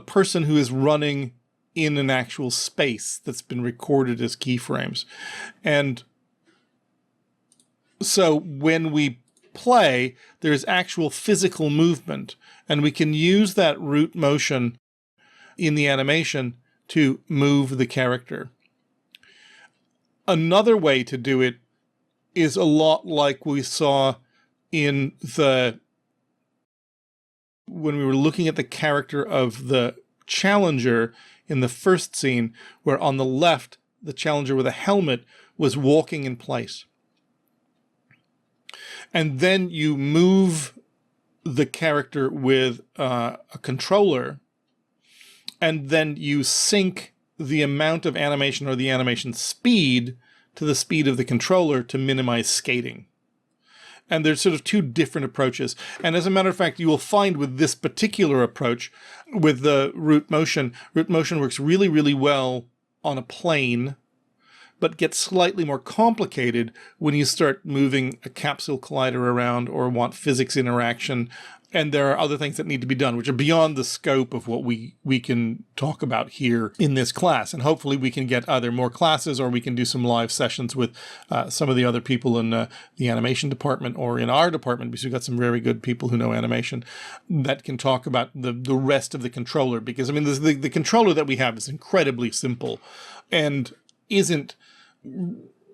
person who is running in an actual space that's been recorded as keyframes. And so when we play, there's actual physical movement, and we can use that root motion in the animation to move the character. Another way to do it is a lot like we saw in when we were looking at the character of the Challenger in the first scene, where on the left, the Challenger with a helmet was walking in place. And then you move the character with a controller, and then you sync the amount of animation or the animation speed to the speed of the controller to minimize skating. And there's sort of two different approaches. And as a matter of fact, you will find with this particular approach, with the root motion works really, really well on a plane, but gets slightly more complicated when you start moving a capsule collider around or want physics interaction. And there are other things that need to be done, which are beyond the scope of what we can talk about here in this class. And hopefully we can get either more classes, or we can do some live sessions with some of the other people in the animation department or in our department, because we've got some very good people who know animation that can talk about the rest of the controller. Because, I mean, the controller that we have is incredibly simple and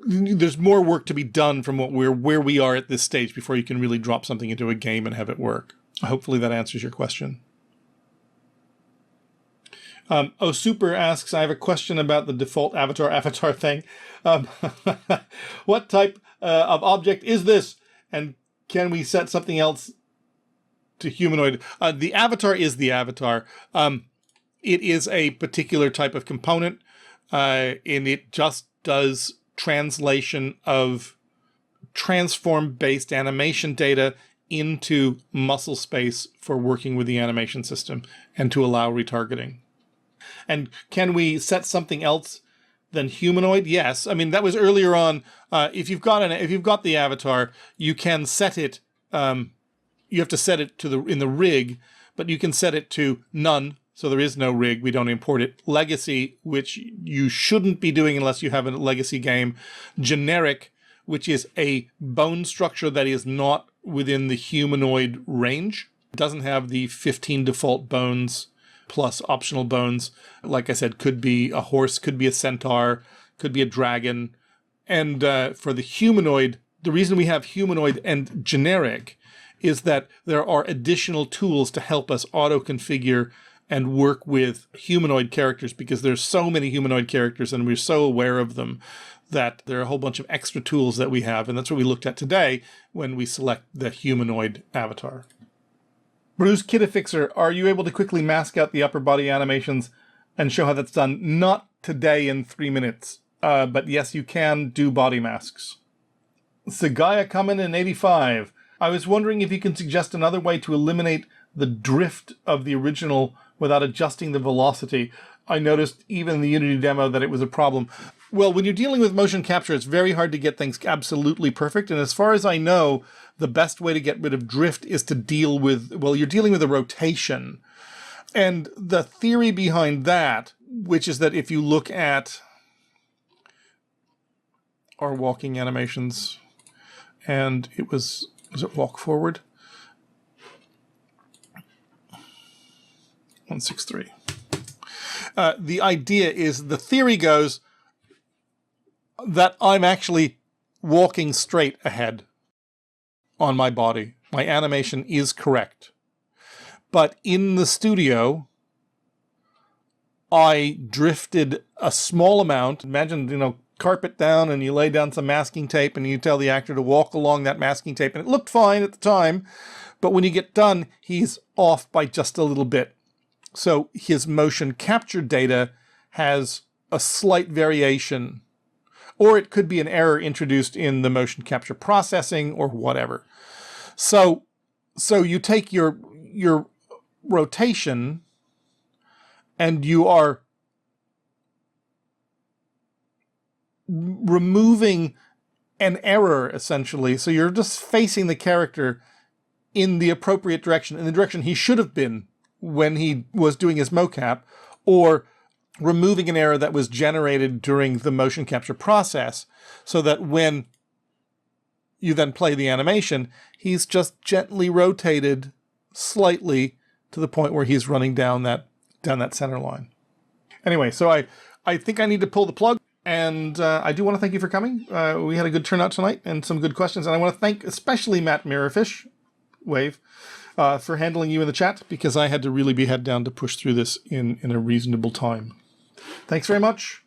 there's more work to be done from where we are at this stage before you can really drop something into a game and have it work. Hopefully that answers your question. Oh, Super asks, I have a question about the default avatar thing. What type of object is this? And can we set something else to humanoid? The avatar is the avatar. It is a particular type of component, and it just does translation of transform-based animation data into muscle space for working with the animation system and to allow retargeting. And can we set something else than humanoid? Yes. I mean, that was earlier on. If you've got the avatar, you can set it. You have to set it to in the rig, but you can set it to none. So there is no rig. We don't import it. Legacy, which you shouldn't be doing unless you have a legacy game. Generic, which is a bone structure that is not within the humanoid range. It doesn't have the 15 default bones plus optional bones. Like I said, could be a horse, could be a centaur, could be a dragon. And for the humanoid, the reason we have humanoid and generic is that there are additional tools to help us auto-configure and work with humanoid characters, because there's so many humanoid characters and we're so aware of them that there are a whole bunch of extra tools that we have. And that's what we looked at today when we select the humanoid avatar. Bruce Kitafixer, are you able to quickly mask out the upper body animations and show how that's done? Not today in 3 minutes, but yes, you can do body masks. Sagaya coming in 85. I was wondering if you can suggest another way to eliminate the drift of the original without adjusting the velocity. I noticed even in the Unity demo that it was a problem. Well, when you're dealing with motion capture, it's very hard to get things absolutely perfect. And as far as I know, the best way to get rid of drift is to deal with, well, you're dealing with a rotation. And the theory behind that, which is that if you look at our walking animations, and it was it walk forward? 163. The idea is, the theory goes that I'm actually walking straight ahead on my body. My animation is correct. But in the studio, I drifted a small amount. Imagine, carpet down and you lay down some masking tape and you tell the actor to walk along that masking tape, and it looked fine at the time. But when you get done, he's off by just a little bit. So his motion capture data has a slight variation, or it could be an error introduced in the motion capture processing or whatever. So you take your rotation and you are removing an error, essentially. So you're just facing the character in the appropriate direction, in the direction he should have been when he was doing his mocap, or removing an error that was generated during the motion capture process, so that when you then play the animation, he's just gently rotated slightly to the point where he's running down that center line. Anyway, so I think I need to pull the plug, and I do want to thank you for coming. We had a good turnout tonight and some good questions, and I want to thank especially Matt Mirrorfish, Wave, for handling you in the chat, because I had to really be head down to push through this in a reasonable time. Thanks very much.